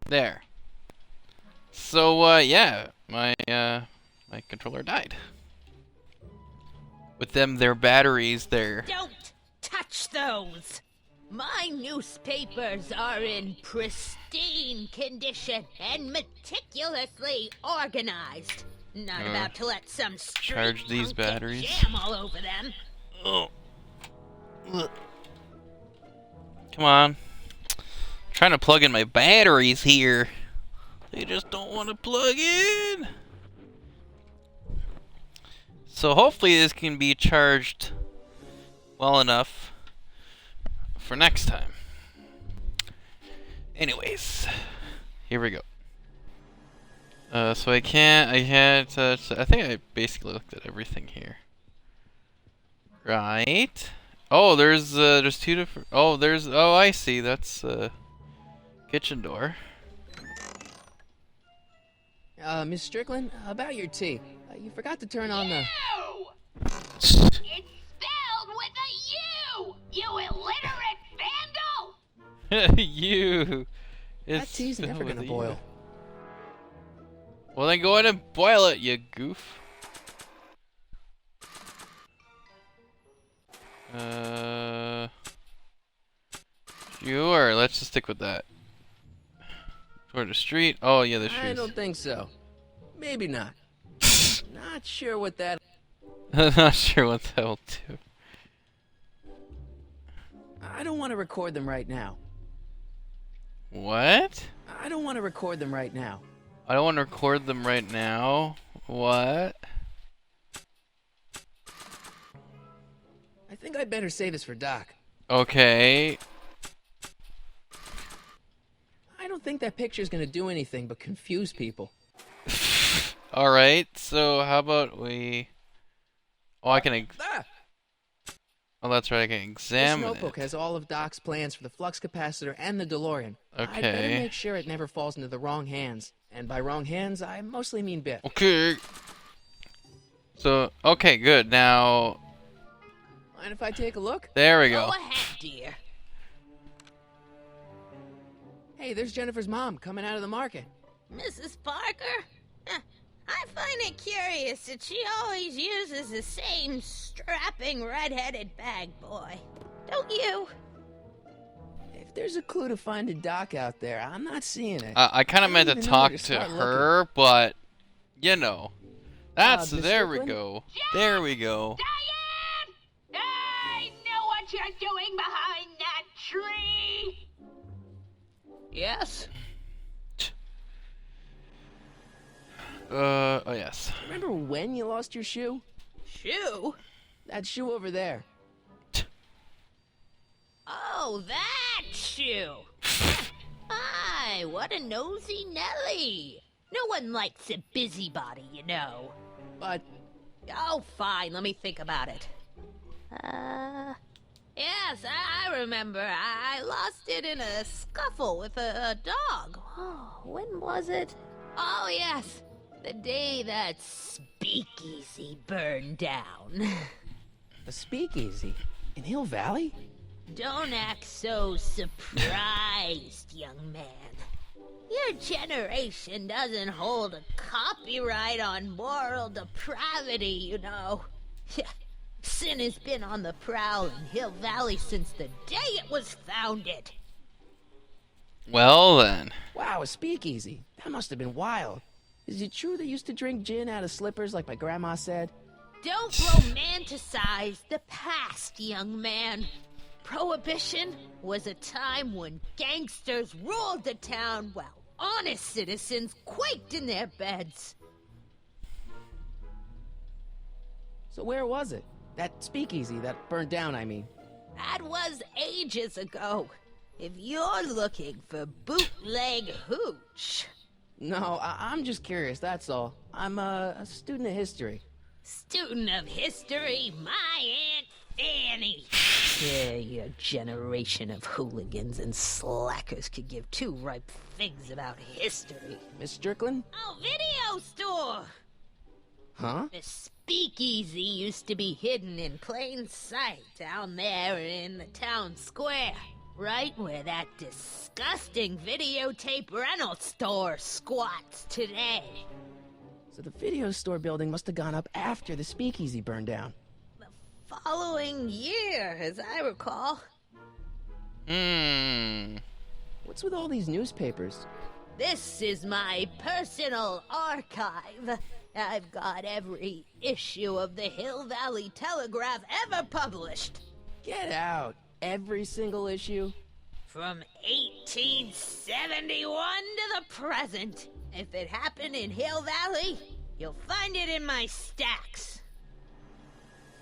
There. So, yeah, my controller died. With their batteries there. Don't touch those! My newspapers are in pristine condition and meticulously organized. Not about to let some street charge these punk get batteries. jam all over them. Oh. Ugh. Come on. Trying to plug in my batteries here. They just don't want to plug in. So hopefully this can be charged well enough for next time. Anyways, here we go. So I can't touch. I think I basically looked at everything here. Right. Oh, there's two different. Oh, I see. That's kitchen door. Miss Strickland, about your tea. You forgot to turn on the... It's spelled with a U! You illiterate vandal! You. That It's tea's never spelled gonna with a boil. U. Well, then go ahead and boil it, you goof. Sure. Let's just stick with that. Toward the street. Oh yeah, the I shoes. don't think so. Maybe not. Not sure what that... I'm not sure what that will do. I don't want to record them right now. What? I don't want to record them right now. I don't want to record them right now. What? I think I'd better save this for Doc. Okay. I don't think that picture's gonna do anything but confuse people. Alright, so how about we... Oh, I can... Ah! Oh, that's right, I can This examine notebook it. has all of Doc's plans for the flux capacitor and the DeLorean. I'd better Okay. make sure it never falls into the wrong hands. And by wrong hands, I mostly mean Biff. Okay. So, okay, good. Now, Mind if I take a look? there we Go go. ahead, dear. Hey, there's Jennifer's mom coming out of the market. Mrs. Parker? Huh, I find it curious that she always uses the same strapping red-headed bag boy. Don't you? If there's a clue to finding Doc out there, I'm not seeing it. I kind of I meant to don't even know where talk to to start her, but, you know. That's... Miss there we Strickland? go. There we go. Diane! I know what you're doing behind that tree! Yes? Oh yes. Remember when you lost your shoe? Shoe? That shoe over there. Oh, that shoe! Hi, what a nosy Nelly! No one likes a busybody, you know. But Oh, fine, let me think about it. Yes, I remember. I lost it in a scuffle with a dog. Oh, when was it? Oh, yes, the day that speakeasy burned down. a speakeasy in Hill Valley? Don't act so surprised, young man. Your generation doesn't hold a copyright on moral depravity, you know. Sin has been on the prowl in Hill Valley since the day it was founded. Well then. Wow, a speakeasy. That must have been wild. Is it true they used to drink gin out of slippers like my grandma said? Don't romanticize the past, young man. Prohibition was a time when gangsters ruled the town while honest citizens quaked in their beds. So where was it? That speakeasy that burned down, I mean. That was ages ago. If you're looking for bootleg hooch. No, I'm just curious, that's all. I'm a student of history. Student of history, my Aunt Fanny. Yeah, your generation of hooligans and slackers could give two ripe figs about history. Miss Strickland? Oh, video store! Huh? The speakeasy used to be hidden in plain sight down there in the town square. Right where that disgusting videotape rental store squats today. So the video store building must have gone up after the speakeasy burned down. Following year, as I recall. What's with all these newspapers? This is my personal archive. I've got every issue of the Hill Valley Telegraph ever published. Get out. Every single issue? From 1871 to the present. If it happened in Hill Valley, you'll find it in my stacks.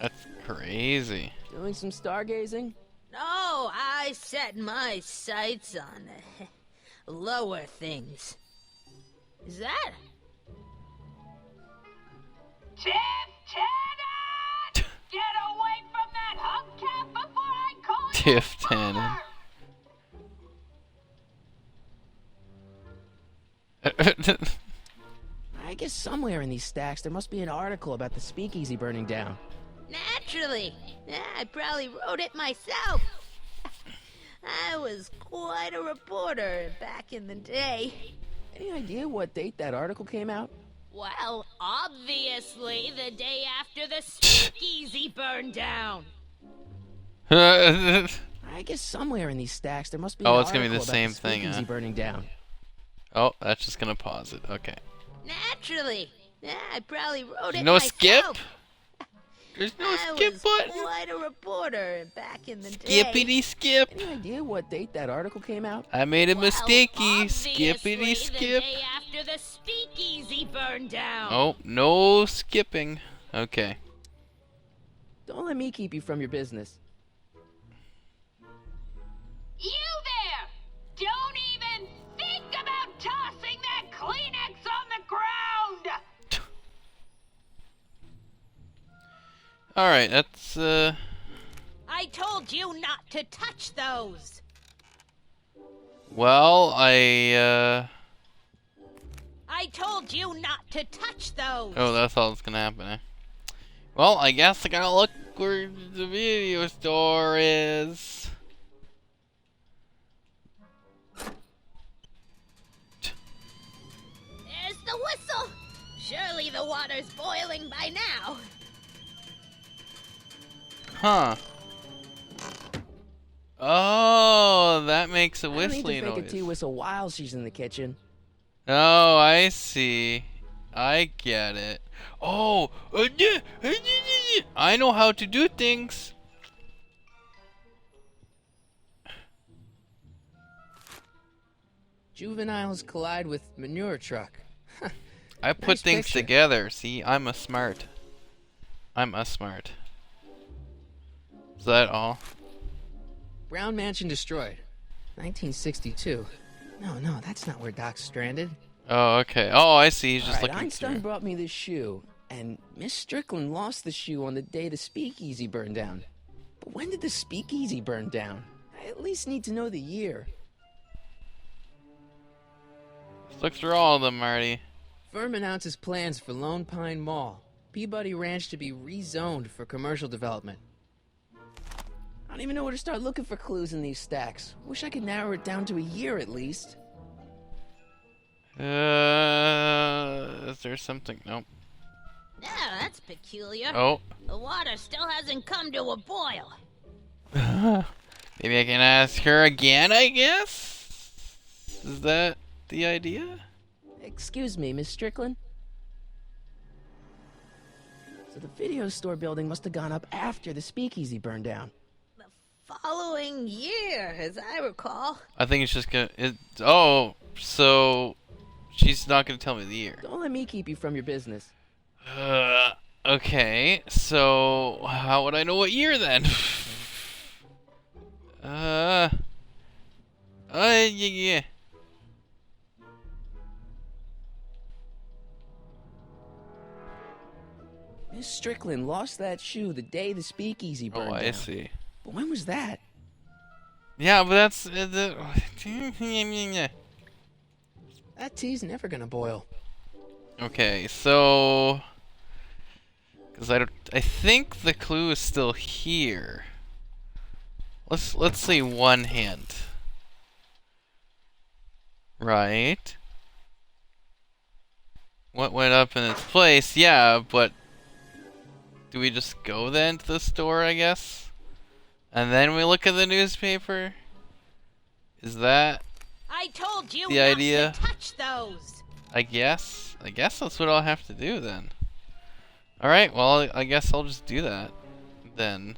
That's crazy. Doing some stargazing? No, I set my sights on lower things. Is that? Tiff Tannen! Get away from that hubcap before I call you Tiff a Tannen. I guess somewhere in these stacks there must be an article about the speakeasy burning down. Naturally. I probably wrote it myself. I was quite a reporter back in the day. Any idea what date that article came out? Well, obviously the day after the speakeasy burned down. I guess somewhere in these stacks there must be Oh, an it's gonna be article the about same the thing, speakeasy huh? burning down. Oh, that's just gonna pause it. Okay. Naturally. Yeah, I probably wrote it No myself. skip? There's no I skip was button. quite a reporter back in the day. Skippity skip. Any idea what date that article came out? I made a Well, mistakey. obviously Skippity the skip. day after the speakeasy burned down. Oh, no skipping. Okay. Don't let me keep you from your business. You there! Don't even think about tossing that Kleenex on the ground! Alright, that's, I told you not to touch those. well, I told you not to touch those. oh, that's all that's gonna happen, eh? Well, I guess I gotta look where the video store is. There's the whistle. Surely the water's boiling by now. Huh. Oh, that makes a I don't need whistling to fake a noise. tea whistle while she's in the kitchen. Oh, I see. I get it. Oh, I know how to do things. Juveniles collide with manure truck. I put Nice things picture. together. See, I'm a smart. I'm a smart. Is that all? Brown Mansion destroyed. 1962. No, that's not where Doc's stranded. Oh, okay. Oh, I see. He's just All right, looking Einstein through. brought me this shoe, and Miss Strickland lost the shoe on the day the speakeasy burned down. But when did the speakeasy burn down? I at least need to know the year. Let's look through all of them, Marty. Firm announces plans for Lone Pine Mall. Peabody Ranch to be rezoned for commercial development. I don't even know where to start looking for clues in these stacks. Wish I could narrow it down to a year at least. Is there something? Nope. Yeah, that's peculiar. Oh. The water still hasn't come to a boil. Maybe I can ask her again, I guess? Is that the idea? Excuse me, Miss Strickland? So the video store building must have gone up after the speakeasy burned down. Following year, as I recall. I think it's just gonna... oh, so... She's not gonna tell me the year. Don't let me keep you from your business. Okay, so... How would I know what year then? Yeah. Miss Strickland lost that shoe the day the speakeasy burned Oh, down. I see. But when was that? Yeah, but that's... That tea's never gonna boil. Okay, so... Because I think the clue is still here. Let's see one hint. Right. What went up in its place? Yeah, but do we just go then to the store, I guess? And then we look at the newspaper? Is that I told you the not idea? to touch those. I guess that's what I'll have to do then. Alright, well, I guess I'll just do that then.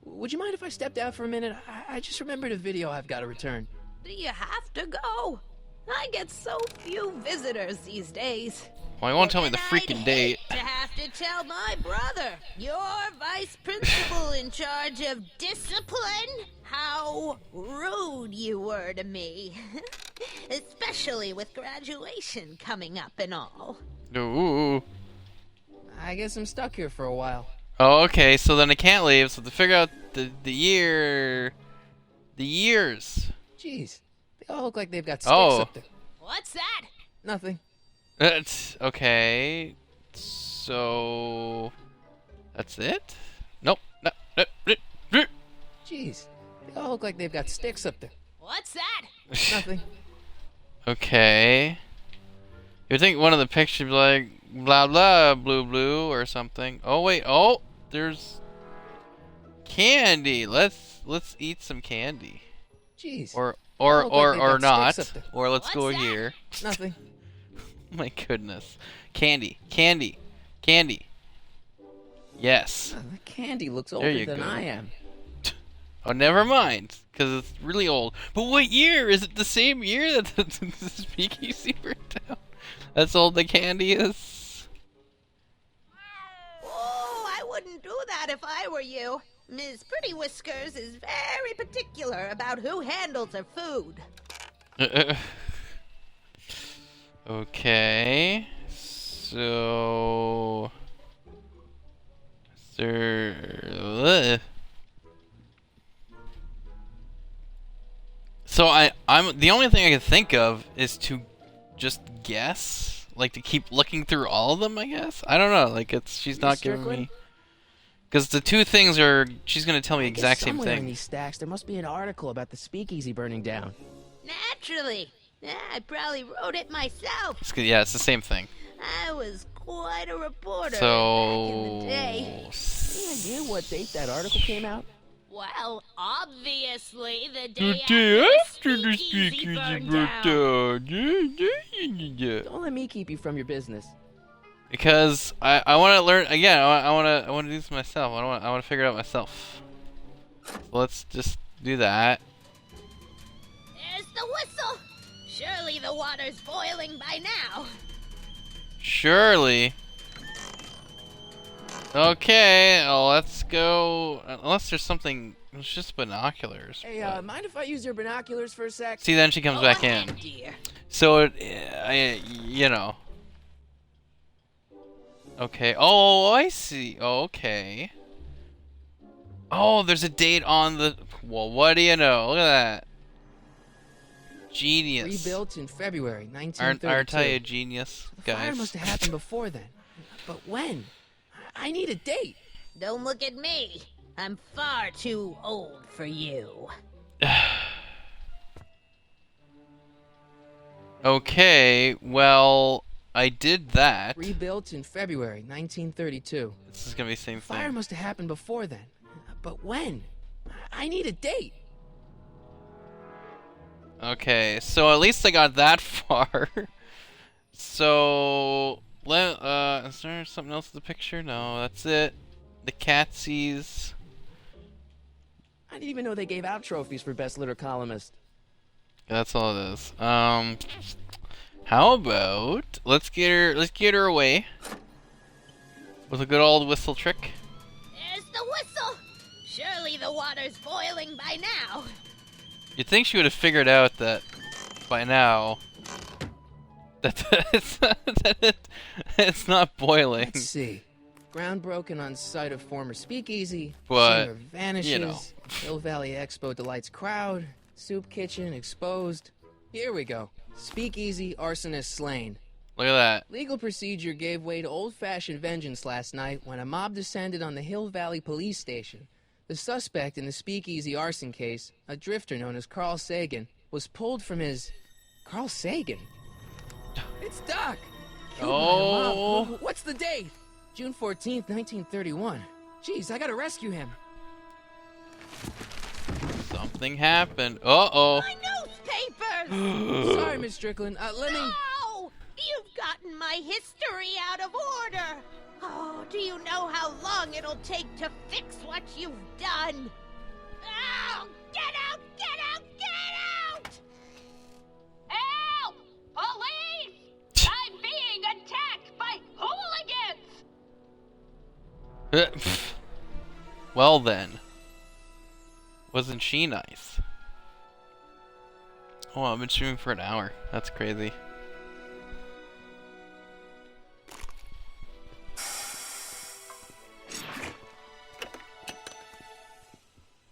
Would you mind if I stepped out for a minute? I just remembered a video I've got to return. Do you have to go? I get so few visitors these days. Well, I won't tell me the And freaking I'd date. hate to have to tell my brother, your vice principal in charge of discipline, how rude you were to me. Especially with graduation coming up and all. Ooh. I guess I'm stuck here for a while. Oh, okay, so then I can't leave, so to figure out the years. Jeez, they all look like they've got sticks Oh. up there. What's that? Nothing. That's okay. So that's it? Nope. No. Jeez, they all look like they've got sticks up there. What's that? Nothing. Okay. You'd think one of the pictures would be like blah blah blue or something. Oh wait, oh, there's candy. Let's eat some candy. Jeez. Or I look like they got not. sticks up there. Or let's go What's that? here. Nothing. My goodness. Candy. Candy. Candy. Yes. The candy looks There older you than go. I am. Oh, never mind, because it's really old. But what year? Is it the same year that the speakeasy burned down? That's all the candy is? Oh, I wouldn't do that if I were you. Ms. Pretty Whiskers is very particular about who handles her food. Okay. So... So I'm the only thing I can think of is to just guess, like to keep looking through all of them. I guess I don't know. Like she's not giving Strickland? me, because the two things are she's gonna tell me I guess exact same somewhere in thing. these stacks, there must be an article about the speakeasy burning down. Naturally. I probably wrote it myself. Yeah, it's the same thing. I was quite a reporter back in So the day. Any idea what date that article came out? Well, obviously the the day day after the speakeasy burned down. Don't let me keep you from your business. Because I want to learn again. I want to do this myself. I want to figure it out myself. So let's just do that. There's the whistle. Surely the water's boiling by now. Surely. Okay, let's go. Unless there's something. It's just binoculars. Hey, but- mind if I use your binoculars for a sec? See, then she comes Go back ahead, in. dear. So, you know. Okay. Oh, I see. Okay. Oh, there's a date on the. Well, what do you know? Look at that. Genius. Rebuilt in February Aren't 1932. I a genius, The fire guys? must have happened before then. But when? I need a date. Don't look at me. I'm far too old for you. Okay, well, I did that. Rebuilt in February 1932. This is gonna be the same Fire thing. must have happened before then. But when? I need a date. Okay, so at least I got that far. So, is there something else in the picture? No, that's it. The catsies. I didn't even know they gave out trophies for best litter columnist. That's all it is. How about let's get her away with a good old whistle trick. There's the whistle. Surely the water's boiling by now. You'd think she would have figured out that by now that it's not boiling. Let's see. Ground broken on site of former speakeasy. But, Singer vanishes. you know. Hill Valley Expo delights crowd. Soup kitchen exposed. Here we go. Speakeasy arsonist slain. Look at that. Legal procedure gave way to old-fashioned vengeance last night when a mob descended on the Hill Valley police station. The suspect in the speakeasy arson case, a drifter known as Carl Sagan, was pulled from his... Carl Sagan? It's Doc! Killed by a Oh. mob. What's the date? June 14th, 1931. Jeez, I gotta rescue him. Something happened. Uh-oh. My newspapers! Sorry, Miss Strickland. Let me... No! You've gotten my history out of order! Oh, do you know how long it'll take to fix what you've done? Oh, get out! Get out! Get out! Help! Police! I'm being attacked by hooligans! Well then. Wasn't she nice? Oh, I've been streaming for an hour. That's crazy.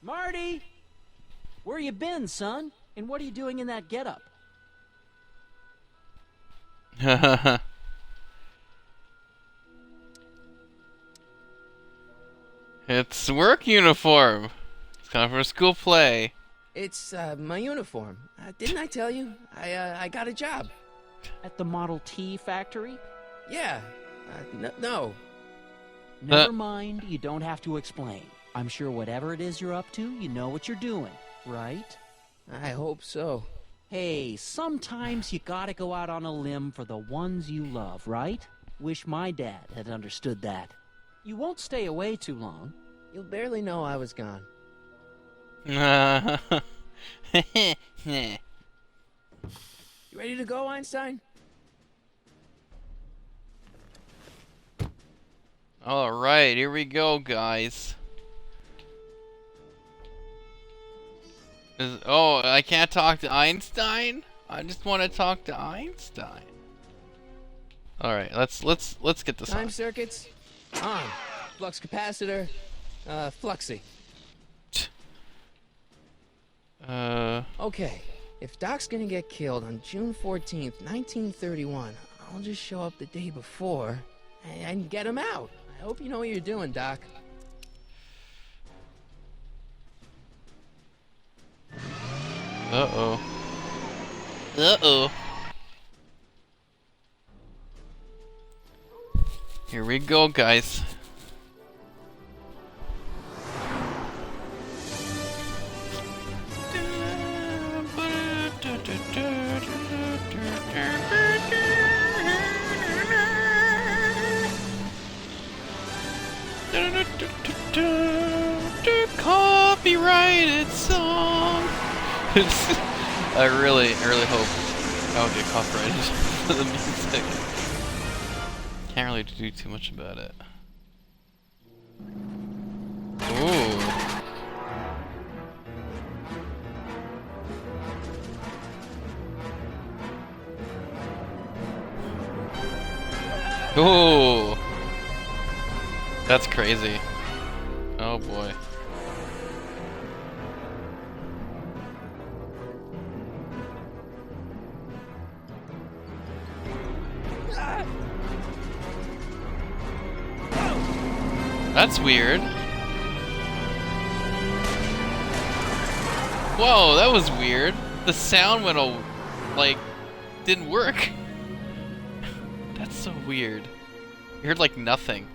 Marty! Where you been, son? And what are you doing in that getup? It's work uniform. It's kind of for a school play. It's, my uniform. Didn't I tell you? I got a job. At the Model T factory? Yeah. No. Never mind, you don't have to explain. I'm sure whatever it is you're up to, you know what you're doing, right? I hope so. Hey, sometimes you gotta go out on a limb for the ones you love, right? Wish my dad had understood that. You won't stay away too long. You'll barely know I was gone. You ready to go, Einstein? Alright, here we go, guys. Oh, I can't talk to Einstein? I just want to talk to Einstein. Alright, let's get this Time on. circuits on. Flux capacitor fluxy. Okay, if Doc's gonna get killed on June 14th, 1931, I'll just show up the day before and get him out. I hope you know what you're doing, Doc. Uh-oh. Uh-oh. Here we go, guys. Copyrighted song. I really hope I don't get copyrighted for the music. Can't really do too much about it. Ooh. Ooh. That's crazy. Oh boy. That's weird. Whoa, that was weird. The sound went all, like, didn't work. That's so weird. You heard like nothing.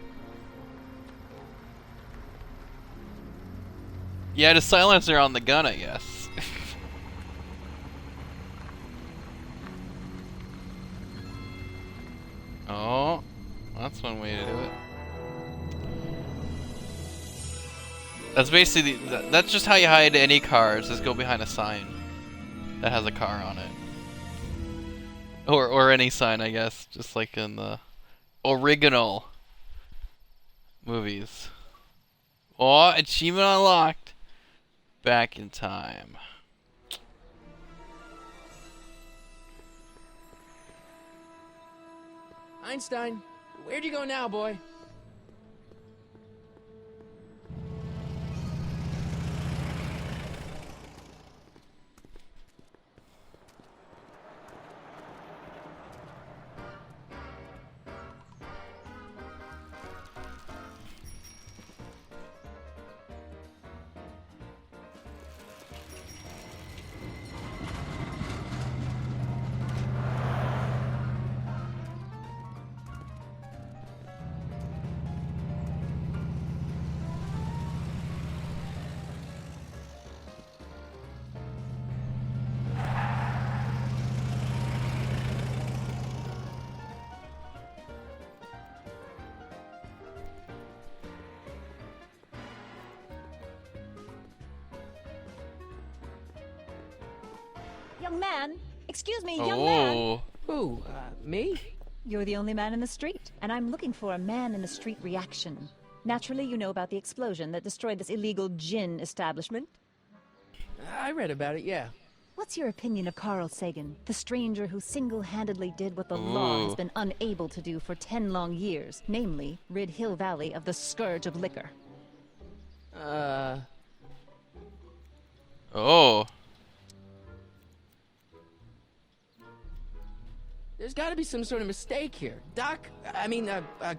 You had a silencer on the gun, I guess. Oh, that's one way to do it. That's basically, that's just how you hide any cars, just go behind a sign that has a car on it. Or any sign, I guess, just like in the original movies. Oh, achievement unlocked. Back in time. Einstein, where'd you go now, boy? Young man! Excuse me, young man! Who? Me? You're the only man in the street, and I'm looking for a man-in-the-street reaction. Naturally, you know about the explosion that destroyed this illegal gin establishment. I read about it, yeah. What's your opinion of Carl Sagan, the stranger who single-handedly did what the law has been unable to do for 10 long years, namely, rid Hill Valley of the scourge of liquor? Oh. There's gotta be some sort of mistake here.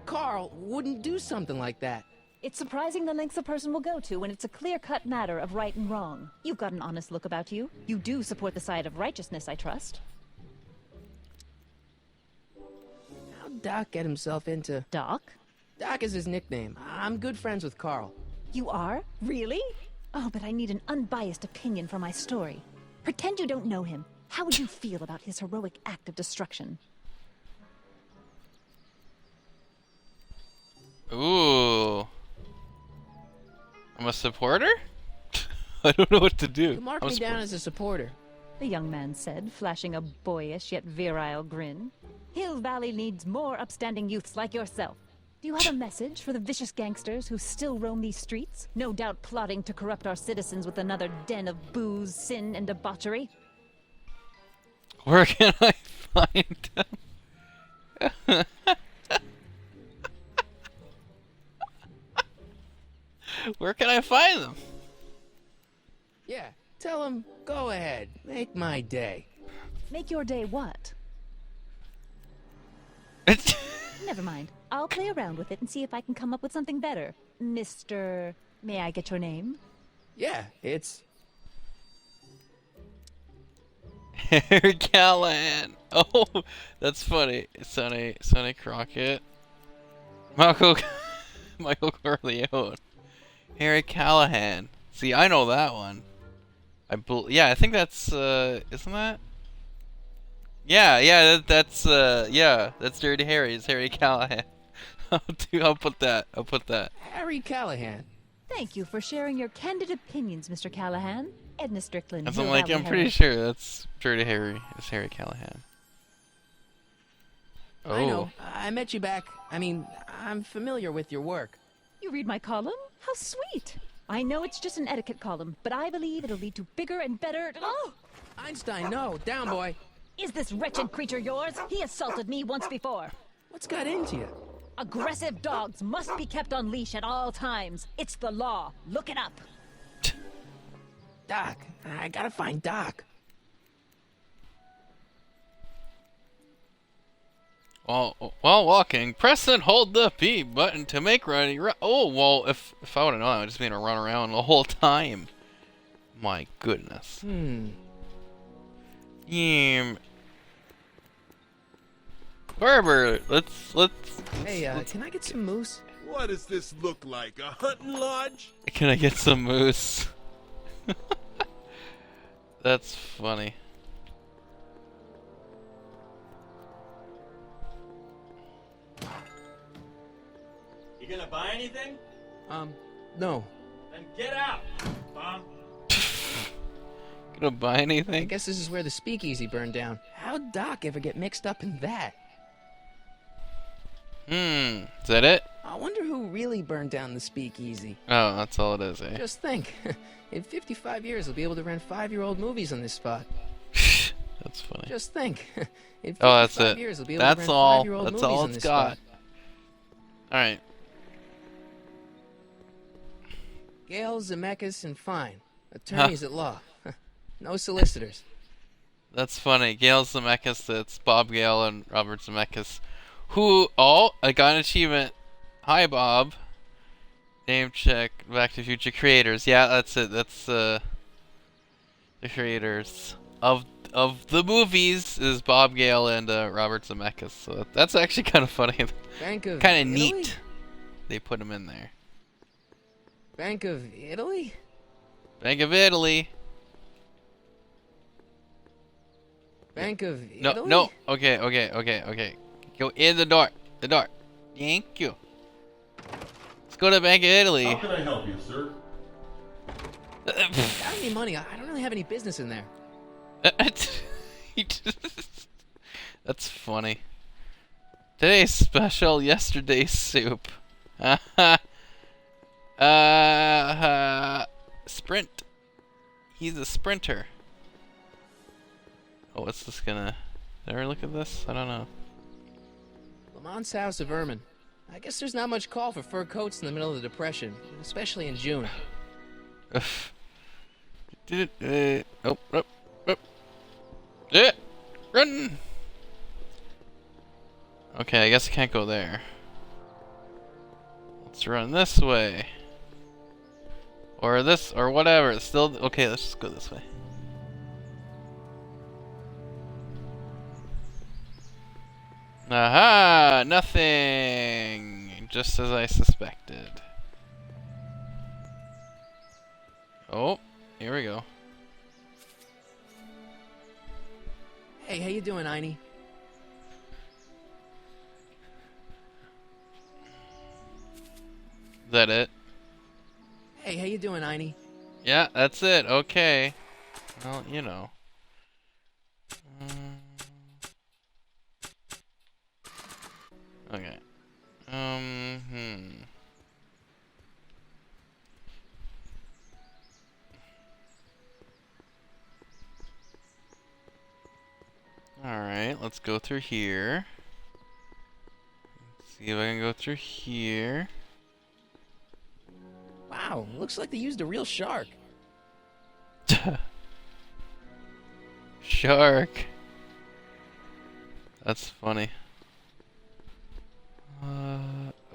Carl wouldn't do something like that. It's surprising the lengths a person will go to when it's a clear-cut matter of right and wrong. You've got an honest look about you. You do support the side of righteousness, I trust. How'd Doc get himself into... Doc? Doc is his nickname. I'm good friends with Carl. You are? Really? Oh, but I need an unbiased opinion for my story. Pretend you don't know him. How would you feel about his heroic act of destruction? Ooh. I'm a supporter? I don't know what to do. You mark I'm me down support- as a supporter. The young man said, flashing a boyish yet virile grin. Hill Valley needs more upstanding youths like yourself. Do you have a message for the vicious gangsters who still roam these streets? No doubt plotting to corrupt our citizens with another den of booze, sin, and debauchery? Where can I find them? Where can I find them? Yeah, tell him, go ahead, make my day. Make your day what? Never mind. I'll play around with it and see if I can come up with something better. Mr. May I get your name? Yeah, it's... Harry Callahan. Oh, that's funny. Sonny Crockett. Michael Corleone. Harry Callahan. See, I know that one. Yeah, I think that's isn't that? Yeah, that's Dirty Harry. It's Harry Callahan. I'll put that. Harry Callahan. Thank you for sharing your candid opinions, Mr. Callahan. Edna Strickland. I'm Hill like, Valley I'm pretty Herald. sure that's Dirty Harry. It's Harry Callahan. Oh. I know. I met you back. I mean, I'm familiar with your work. You read my column? How sweet! I know it's just an etiquette column, but I believe it'll lead to bigger and better... Oh! Einstein, no. Down, boy. Is this wretched creature yours? He assaulted me once before. What's got into you? Aggressive dogs must be kept on leash at all times. It's the law. Look it up. Doc. I gotta find Doc. While walking, press and hold the P button to make running. Oh, well, if I would have known, I would just been to run around the whole time. My goodness. Barber, let's. Hey, can I get some moose? What does this look like? A hunting lodge? Can I get some moose? That's funny. You gonna buy anything? No. Then get out, Mom. Gonna buy anything? I guess this is where the speakeasy burned down. How'd Doc ever get mixed up in that? Is that it? I wonder who really burned down the speakeasy. Oh, that's all it is, eh? Just think. In 55 years, we'll be able to rent 5-year-old movies on this spot. That's funny. Just think. In 55 Oh, that's it. years, we'll be able to That's rent all. 5-year-old That's movies all on it's this got. spot. Alright. Gale, Zemeckis, and Fine. Attorneys at law. No solicitors. That's funny. Gail Zemeckis, it's Bob Gale and Robert Zemeckis. Who, I got an achievement. Hi, Bob. Name check. Back to the Future creators. Yeah, that's it. That's, the creators of the movies is Bob Gale and, Robert Zemeckis. So that's actually kind of funny. Bank of Kind of Italy? neat. They put him in there. Bank of Italy? Bank of Italy. Bank of No, Italy? no. Okay. Go in the door. The door. Thank you. Let's go to Bank of Italy. How can I help you, sir? Got any money? I don't really have any business in there. That's funny. Today's special, yesterday's soup. Sprint. He's a sprinter. Oh, what's this gonna... Did I ever look at this? I don't know. Lamont's House of Ermine. I guess there's not much call for fur coats in the middle of the Depression, especially in June. Did it? Oh. Yeah, run. Okay, I guess I can't go there. Let's run this way. Or this, or whatever. It's still okay. Let's just go this way. Aha! Nothing! Just as I suspected. Oh, here we go. Hey, how you doing, Einie? Is that it? Hey, how you doing, Einie? Yeah, that's it. Okay. Well, you know. Okay. Alright, let's go through here. Let's see if I can go through here. Wow, looks like they used a real shark. Shark. That's funny.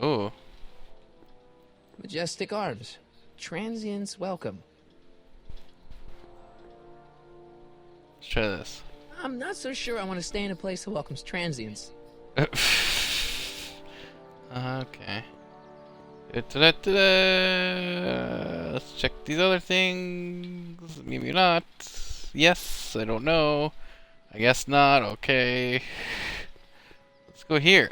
Oh. Majestic arms. Transients welcome. Let's try this. I'm not so sure I want to stay in a place that welcomes transients. Okay. Let's check these other things. Maybe not. Yes, I don't know. I guess not. Okay. Let's go here.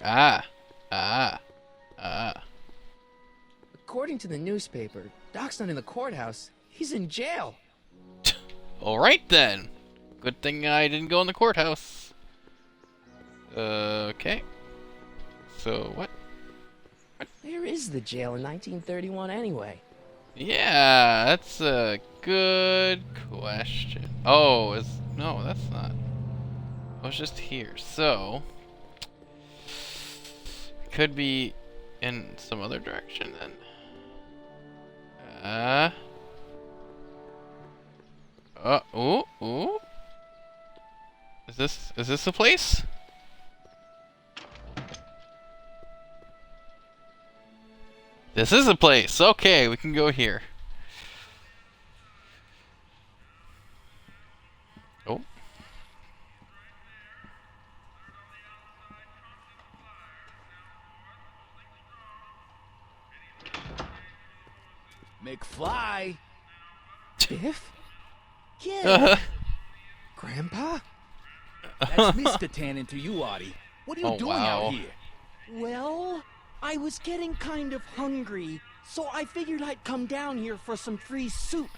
According to the newspaper, Doc's not in the courthouse. He's in jail. Alright then. Good thing I didn't go in the courthouse. Okay. So, what? Where is the jail in 1931 anyway? Yeah, that's a good question. Oh, no, that's not. I was just here. So, could be in some other direction then. Ooh. Is this the place? This is a place. Okay, we can go here. Oh. McFly. Biff? Kid. Grandpa? That's Mr. Tannen to you, Artie. What are you doing out here? Well, I was getting kind of hungry, so I figured I'd come down here for some free soup.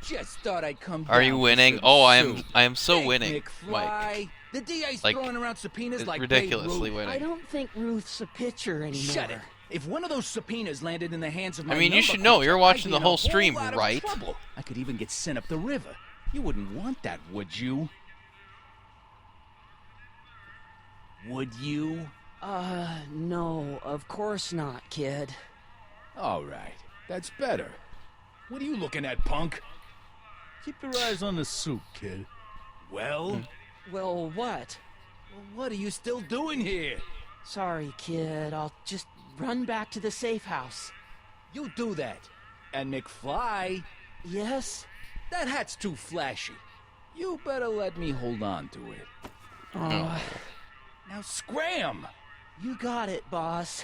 Just thought I'd come Are down you for winning? some Oh, soup. I am so Hey, winning, McFly. Mike. The DA's Like, throwing around subpoenas it's like ridiculously Babe Ruth. winning. I don't think Ruth's a pitcher anymore. Shut it. If one of those subpoenas landed in the hands of my I mean, you number should know. cruncher, You're I'd watching be the in whole a stream, lot of right? trouble. I could even get sent up the river. You wouldn't want that, would you? Would you? No, of course not, kid. All right. That's better. What are you looking at, punk? Keep your eyes on the soup, kid. Well? Well, what? What are you still doing here? Sorry, kid. I'll just run back to the safe house. You do that. And McFly? Yes? That hat's too flashy. You better let me hold on to it. Now scram! You got it, boss.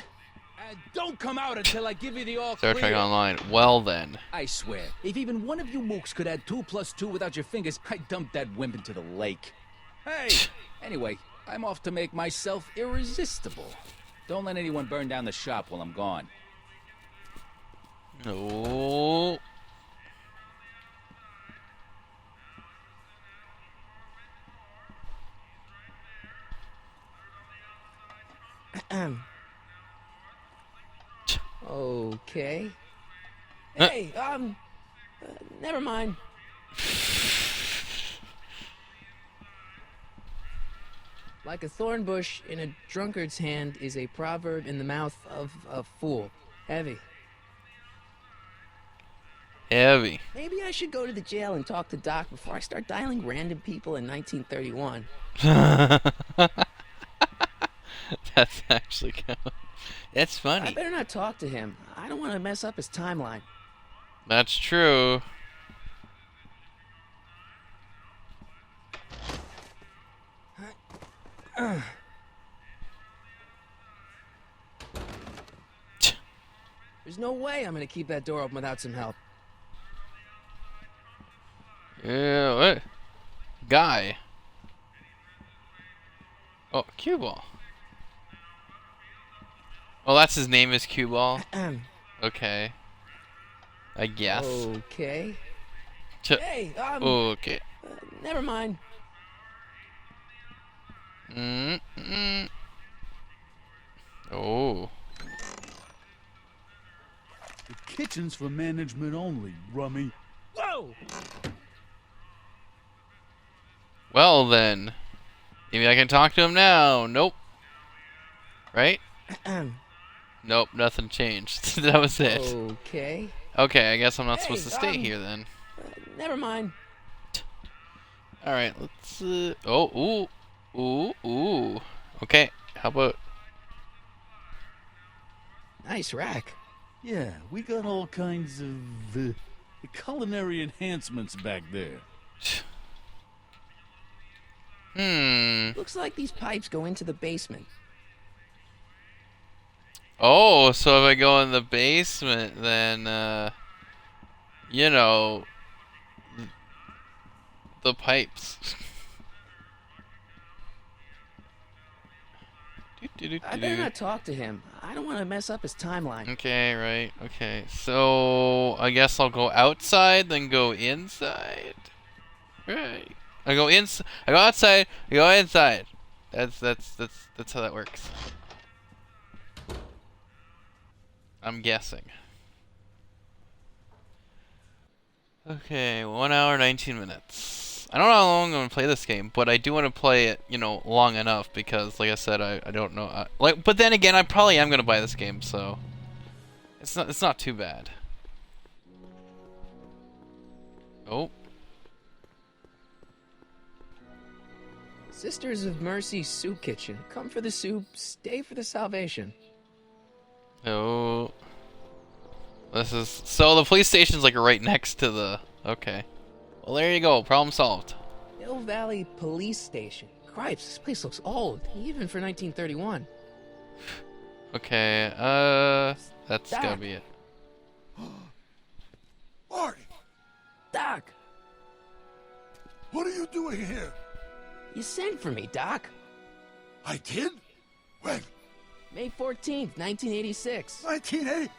And don't come out until I give you the all Star clear. Trek Online. Well then. I swear, if even one of you mooks could add 2 + 2 without your fingers, I'd dump that wimp into the lake. Hey! Anyway, I'm off to make myself irresistible. Don't let anyone burn down the shop while I'm gone. No. Okay. Hey, never mind. Like a thorn bush in a drunkard's hand is a proverb in the mouth of a fool. Heavy. Heavy. Maybe I should go to the jail and talk to Doc before I start dialing random people in 1931. That's actually kind of... That's funny. I better not talk to him. I don't want to mess up his timeline. That's true. There's no way I'm gonna keep that door open without some help. Yeah, what? Guy. Oh, cue ball. Oh, that's his name is cue ball. Okay. I guess. Okay. Hey, okay. Never mind. Oh. The kitchen's for management only, rummy. Whoa! Well then, maybe I can talk to him now. Nope. Right? Nope, nothing changed. That was it. Okay. Okay, I guess I'm not supposed to stay here then. Never mind. Alright, let's oh, ooh. Okay, how about Nice rack. Yeah, we got all kinds of culinary enhancements back there. Looks like these pipes go into the basement. Oh, so if I go in the basement, then, you know, the pipes. I better not talk to him. I don't want to mess up his timeline. Okay, right. Okay, so I guess I'll go outside, then go inside. Right. I go outside. I go inside. That's how that works. I'm guessing. Okay, 1 hour 19 minutes. I don't know how long I'm gonna play this game, but I do want to play it, you know, long enough because, like I said, I don't know. But then again, I probably am gonna buy this game, so it's not too bad. Oh. Sisters of Mercy Soup Kitchen. Come for the soup, stay for the salvation. Oh. This is so the police station's like right next to the. Okay. Well, there you go. Problem solved. Hill Valley Police Station. Cripes, this place looks old, even for 1931. Okay. That's Doc. gotta be it. Marty, Doc, what are you doing here? you sent for me, Doc. I did? When? May 14th, 1986. 1980?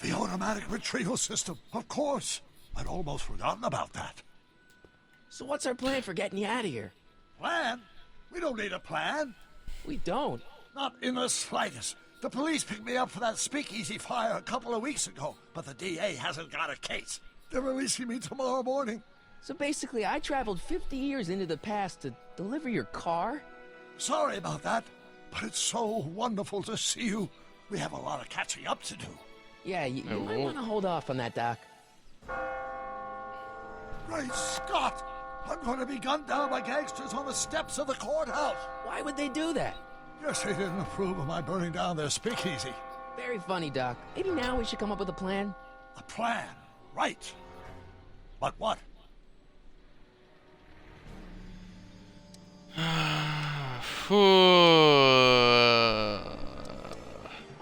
The automatic retrieval system, of course. I'd almost forgotten about that. So what's our plan for getting you out of here? Plan? We don't need a plan. We don't. Not in the slightest. The police picked me up for that speakeasy fire a couple of weeks ago, but the DA hasn't got a case. They're releasing me tomorrow morning. So basically, I traveled 50 years into the past to deliver your car? Sorry about that, but it's so wonderful to see you. We have a lot of catching up to do. Yeah, you might want to hold off on that, Doc. Great Scott! I'm going to be gunned down by gangsters on the steps of the courthouse. Why would they do that? Guess they didn't approve of my burning down their speakeasy. Very funny, Doc. Maybe now we should come up with a plan. A plan? Right. But what? Why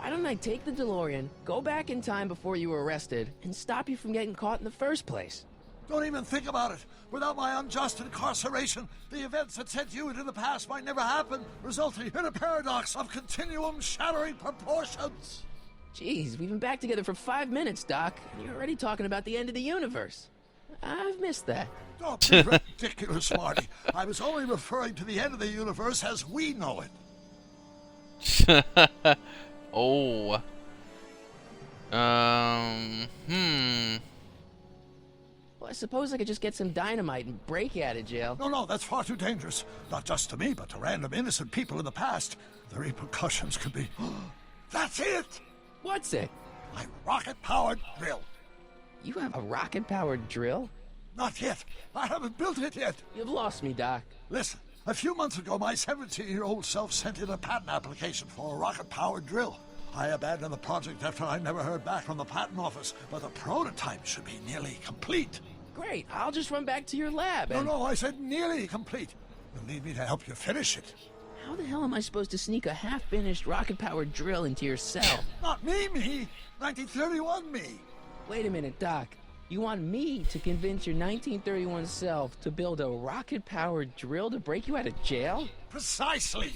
don't I take the DeLorean, go back in time before you were arrested, and stop you from getting caught in the first place? Don't even think about it. Without my unjust incarceration, the events that sent you into the past might never happen, resulting in a paradox of continuum shattering proportions. Jeez, we've been back together for 5 minutes, Doc, and you're already talking about the end of the universe. I've missed that. Don't be ridiculous, Marty. I was only referring to the end of the universe as we know it. Oh. Well, I suppose I could just get some dynamite and break you out of jail. No, that's far too dangerous. Not just to me, but to random innocent people in the past. The repercussions could be... That's it! What's it? My rocket-powered drill. You have a rocket-powered drill? Not yet. I haven't built it yet. You've lost me, Doc. Listen, a few months ago, my 17-year-old self sent in a patent application for a rocket-powered drill. I abandoned the project after I never heard back from the patent office, but the prototype should be nearly complete. Great, I'll just run back to your lab and... No, I said nearly complete. You'll need me to help you finish it. How the hell am I supposed to sneak a half-finished rocket-powered drill into your cell? Not me! 1931 me! Wait a minute, Doc. You want me to convince your 1931 self to build a rocket-powered drill to break you out of jail? Precisely.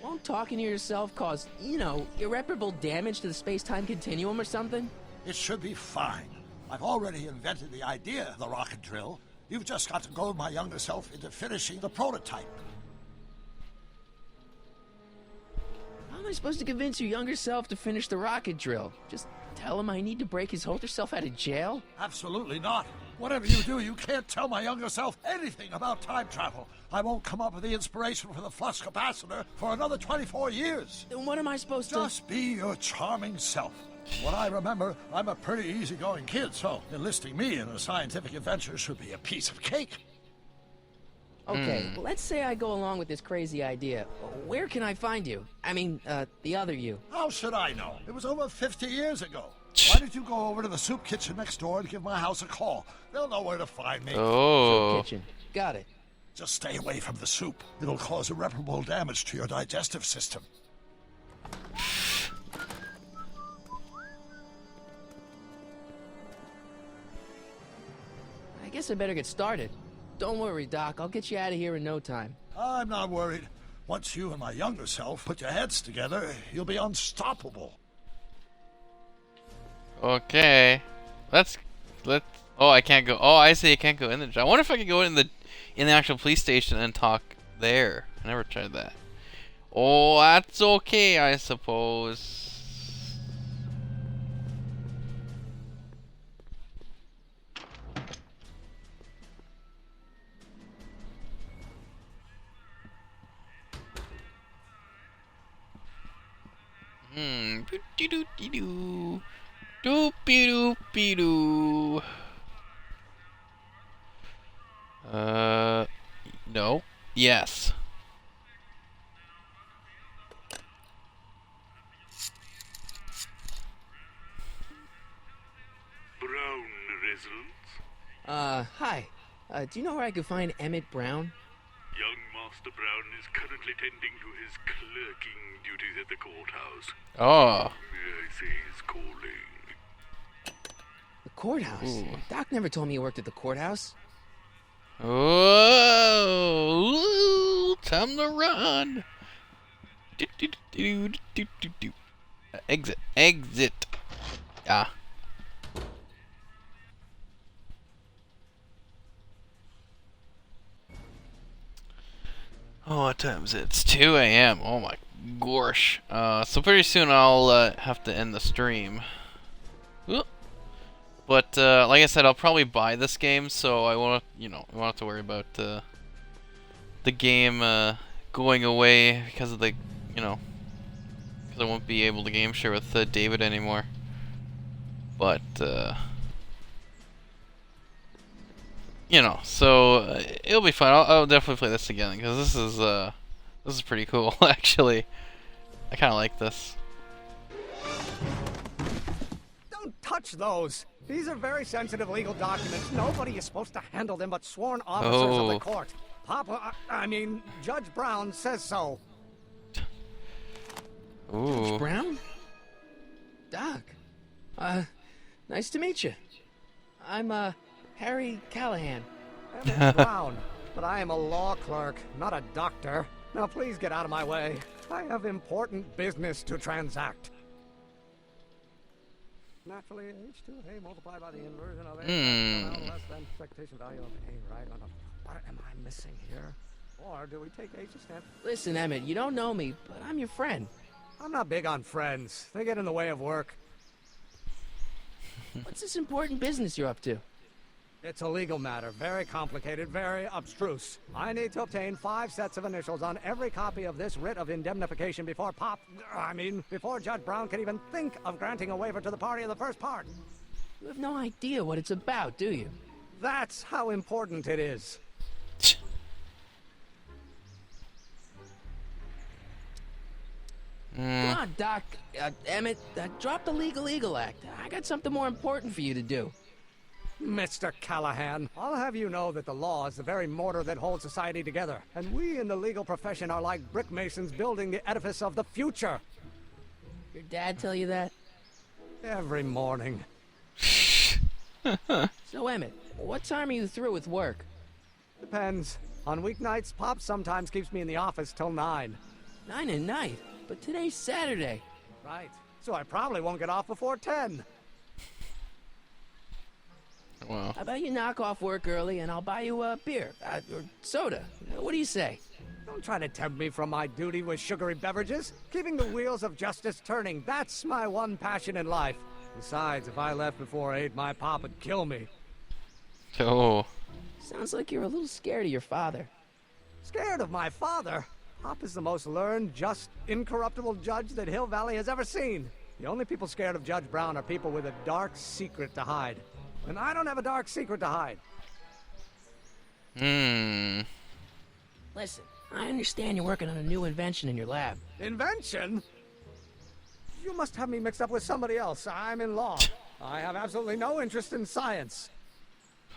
Won't talking to yourself cause, you know, irreparable damage to the space-time continuum or something? It should be fine. I've already invented the idea of the rocket drill. You've just got to goad my younger self into finishing the prototype. How am I supposed to convince your younger self to finish the rocket drill? Just tell him I need to break his older self out of jail? Absolutely not. Whatever you do, you can't tell my younger self anything about time travel. I won't come up with the inspiration for the flux capacitor for another 24 years. Then what am I supposed to... Just be your charming self. What I remember, I'm a pretty easygoing kid, so enlisting me in a scientific adventure should be a piece of cake. Okay, let's say I go along with this crazy idea. Where can I find you? I mean, the other you. How should I know? It was over 50 years ago. Why don't you go over to the soup kitchen next door and give my house a call? They'll know where to find me. Oh. Soup kitchen. Got it. Just stay away from the soup. It'll cause irreparable damage to your digestive system. I guess I better get started. Don't worry, Doc. I'll get you out of here in no time. I'm not worried. Once you and my younger self put your heads together, you'll be unstoppable. Okay. Let's. Oh, I can't go. Oh, I see. I can't go in the. I wonder if I could go in the actual police station and talk there. I never tried that. Oh, that's okay, I suppose. Doo-doo-doo-doo. Doopy-doopy-doo. No. Yes. Brown residence? Hi. Do you know where I could find Emmett Brown? Young Master Brown is currently tending to his clerking duties at the courthouse. Oh. I see he's calling. The courthouse? Ooh. Doc never told me he worked at the courthouse. Oh, time to run. Exit. Exit. Ah. Oh, what time is it? It's 2 a.m. Oh my gosh. So pretty soon I'll have to end the stream. Oop. But like I said, I'll probably buy this game, so I won't, I won't have to worry about the game going away because of the, because I won't be able to game share with David anymore. But so it'll be fun. I'll definitely play this again because this is pretty cool actually. I kind of like this. Don't touch those. These are very sensitive legal documents. Nobody is supposed to handle them but sworn officers of the court. Papa, I mean, Judge Brown says so. Ooh. Judge Brown? Doc. Nice to meet you. I'm, Harry Callahan. Emmett Brown, but I am a law clerk, not a doctor. Now please get out of my way. I have important business to transact. Naturally, H2A multiplied by the inversion of A less than expectation value of A, right? What am I missing here? Or do we take H's stand? Listen, Emmett, you don't know me, but I'm your friend. I'm not big on friends. They get in the way of work. What's this important business you're up to? It's a legal matter, very complicated, very abstruse. I need to obtain 5 sets of initials on every copy of this writ of indemnification before before Judge Brown can even think of granting a waiver to the party in the first part. You have no idea what it's about, do you? That's how important it is. Come on, Doc. Emmett, drop the Legal Eagle Act. I got something more important for you to do. Mr. Callahan, I'll have you know that the law is the very mortar that holds society together, and we in the legal profession are like brick masons building the edifice of the future. Your dad tell you that? Every morning. So, Emmett, what time are you through with work? Depends. On weeknights, Pop sometimes keeps me in the office till 9. 9 at night? But today's Saturday. Right. So I probably won't get off before 10. Wow. How about you knock off work early and I'll buy you a beer or soda? What do you say? Don't try to tempt me from my duty with sugary beverages. Keeping the wheels of justice turning, that's my one passion in life. Besides, if I left before 8, my pop would kill me. Oh. Sounds like you're a little scared of your father. Scared of my father? Pop is the most learned, just, incorruptible judge that Hill Valley has ever seen. The only people scared of Judge Brown are people with a dark secret to hide. And I don't have a dark secret to hide. Listen, I understand you're working on a new invention in your lab. Invention? You must have me mixed up with somebody else. I'm in law. I have absolutely no interest in science.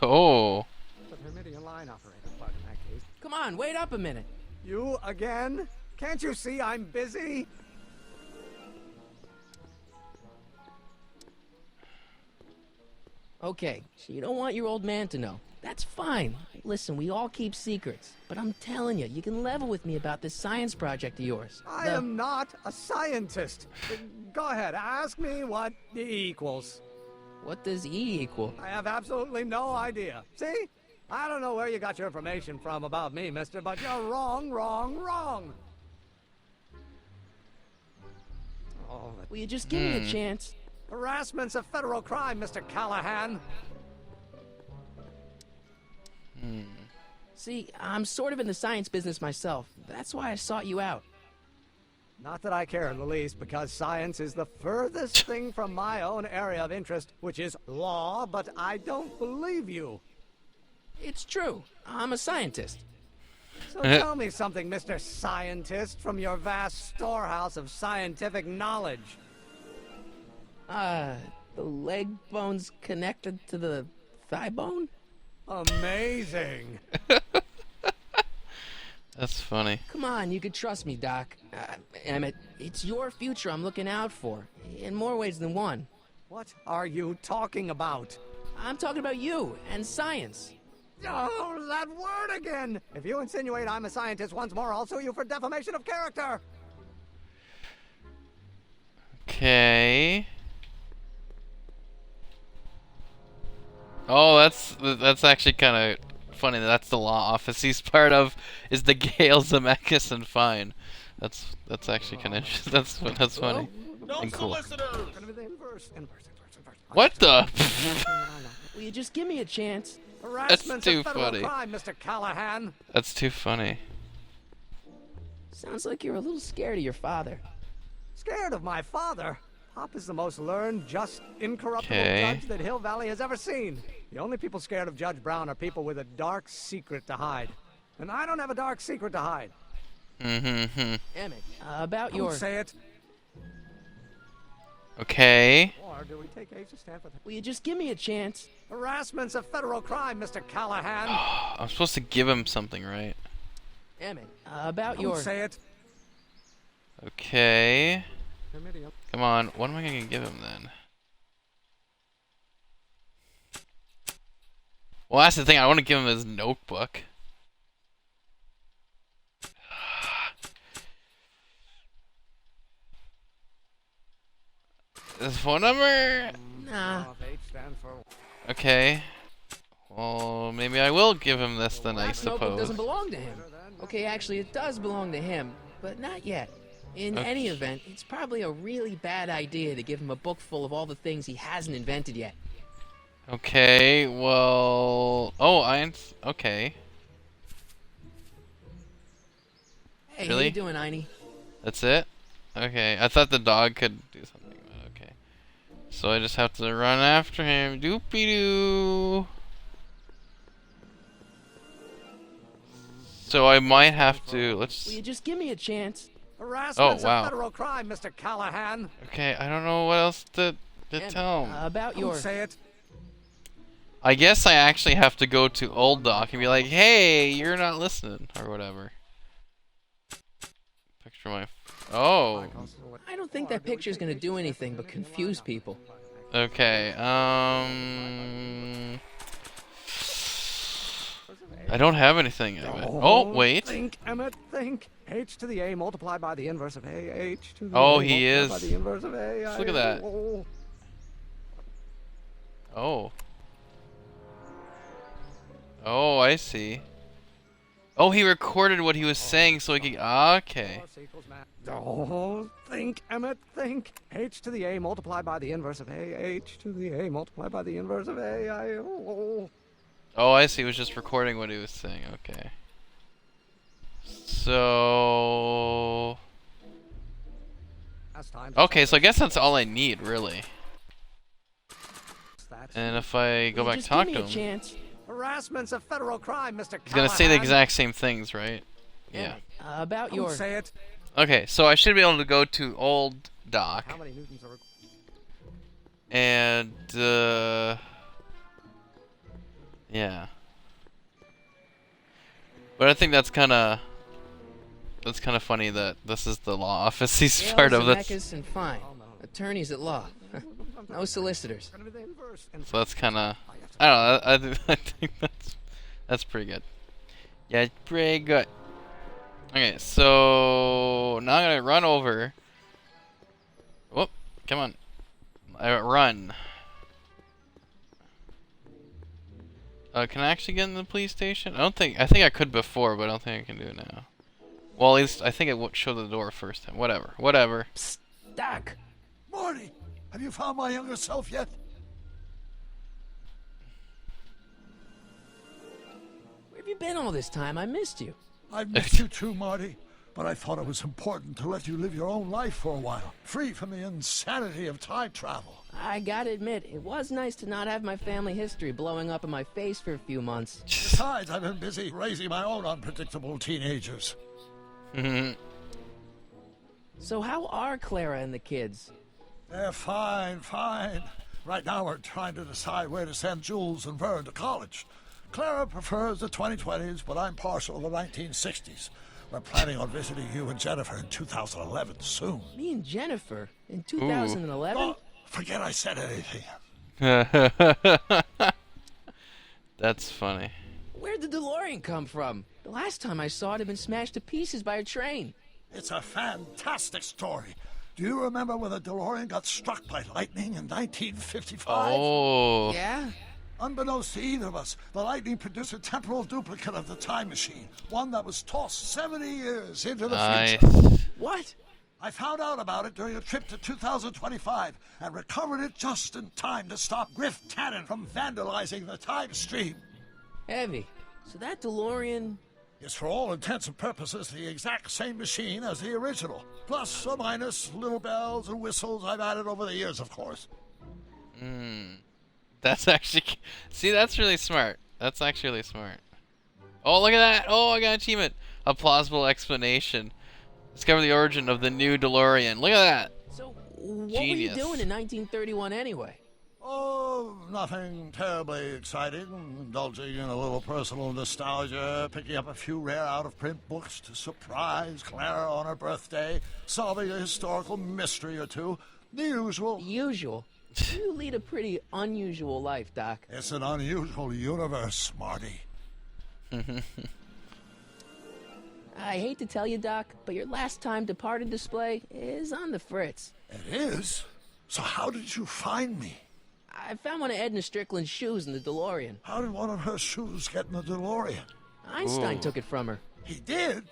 Oh. The Hermitian line operator part in that case. Come on, wait up a minute. You again? Can't you see I'm busy? Okay, so you don't want your old man to know. That's fine. Listen, we all keep secrets. But I'm telling you, you can level with me about this science project of yours. I am not a scientist. Go ahead, ask me what E equals. What does E equal? I have absolutely no idea. See? I don't know where you got your information from about me, mister, but you're wrong, wrong, wrong. Oh, will you just give me a chance? Harassment's a federal crime, Mr. Callahan. See, I'm sort of in the science business myself. That's why I sought you out. Not that I care in the least, because science is the furthest thing from my own area of interest, which is law, but I don't believe you. It's true. I'm a scientist. So tell me something, Mr. Scientist, from your vast storehouse of scientific knowledge. The leg bone's connected to the thigh bone? Amazing. That's funny. Come on, you could trust me, Doc. Emmett, it's your future I'm looking out for, in more ways than one. What are you talking about? I'm talking about you and science. Oh, that word again! If you insinuate I'm a scientist once more, I'll sue you for defamation of character! Okay. Oh, that's actually kind of funny. That's the law office he's part of, is the Gale Zemeckis and Fine. That's actually kind of interesting. That's funny. And cool. What the? Will you just give me a chance? That's too funny. Crime, Mr. Callahan. That's too funny. Sounds like you're a little scared of your father. Scared of my father? Pop is the most learned, just, incorruptible judge that Hill Valley has ever seen. The only people scared of Judge Brown are people with a dark secret to hide. And I don't have a dark secret to hide. Emmett, about your... Don't say it. Okay. Or do we take H to stand for that? Will you just give me a chance? Harassment's a federal crime, Mr. Callahan. I'm supposed to give him something, right? Emmett, about Don't your... say it. Okay. Come on, what am I gonna give him then? Well, that's the thing, I want to give him his notebook. His phone number? Nah. Okay. Well, maybe I will give him this then, I That notebook doesn't suppose. belong to him. Okay, actually, it does belong to him, but not yet. In any event, it's probably a really bad idea to give him a book full of all the things he hasn't invented yet. Okay, well... Oh, okay. Hey, Really? how you doing, Einie? That's it? Okay, I thought the dog could do something, but okay. So I just have to run after him. Doopy-doo! So I might have to... Will you just give me a chance? Harassment's Oh, wow. a federal crime, Mr. Callahan. Okay, I don't know what else to tell him. About your... Don't say it. I guess I actually have to go to Old Doc and be like, hey, you're not listening, or whatever. Picture my Oh. I don't think that picture's gonna do anything but confuse people. Okay. I don't have anything. Oh, wait. Think, Emmett, think. H to the A multiplied by the inverse of A. H to the Oh, A he multiplied is. by the inverse of A. Just look at that. Oh. Oh, I see. Oh, he recorded what he was saying so he could. Okay. Oh, think, Emmett, think. H to the A multiplied by the inverse of A. H to the A multiplied by the inverse of A. Oh, I see. He was just recording what he was saying. Okay. So. Okay, so I guess that's all I need, really. And if I go back and talk to him, Harassment's a federal crime, Mr. he's gonna say the exact same things, right? Yeah. About your. Say it. Okay, so I should be able to go to old Doc. How many newtons are And yeah. But I think that's kind of funny that this is the law office he's part of. Zemeckis and fine. Attorneys at law. No solicitors. So that's kind of, I don't know. I think that's pretty good. Yeah, it's pretty good. Okay, so now I'm gonna run over. Whoop! Come on, run. Can I actually get in the police station? I think I could before, but I don't think I can do it now. Well, at least I think it would show the door first time. Whatever. Psst, Doc. Morty, have you found my younger self yet? Where have you been all this time? I missed you. I've missed you too, Marty. But I thought it was important to let you live your own life for a while, free from the insanity of time travel. I gotta admit, it was nice to not have my family history blowing up in my face for a few months. Besides, I've been busy raising my own unpredictable teenagers. So how are Clara and the kids? They're fine. Right now we're trying to decide where to send Jules and Vern to college. Clara prefers the 2020s, but I'm partial to the 1960s. We're planning on visiting you and Jennifer in 2011 soon. Me and Jennifer? In 2011? Oh, forget I said anything. That's funny. Where'd the DeLorean come from? The last time I saw it had been smashed to pieces by a train. It's a fantastic story. Do you remember when the DeLorean got struck by lightning in 1955? Oh. Yeah? Unbeknownst to either of us, the lightning produced a temporal duplicate of the time machine, one that was tossed 70 years into the future. What? I found out about it during a trip to 2025 and recovered it just in time to stop Griff Tannen from vandalizing the time stream. Heavy. So that DeLorean... is for all intents and purposes the exact same machine as the original. Plus or minus little bells and whistles I've added over the years, of course. That's actually... See, that's really smart. That's actually really smart. Oh, look at that! Oh, I got an achievement! A plausible explanation. Discover the origin of the new DeLorean. Look at that! So, what Genius. were you doing in 1931 anyway? Oh, nothing terribly exciting. Indulging in a little personal nostalgia, picking up a few rare out-of-print books to surprise Clara on her birthday, solving a historical mystery or two. The usual. Usual? You lead a pretty unusual life, Doc. It's an unusual universe, Marty. I hate to tell you, Doc, but your last time departed display is on the fritz. It is? So how did you find me? I found one of Edna Strickland's shoes in the DeLorean. How did one of her shoes get in the DeLorean? Einstein took it from her. He did?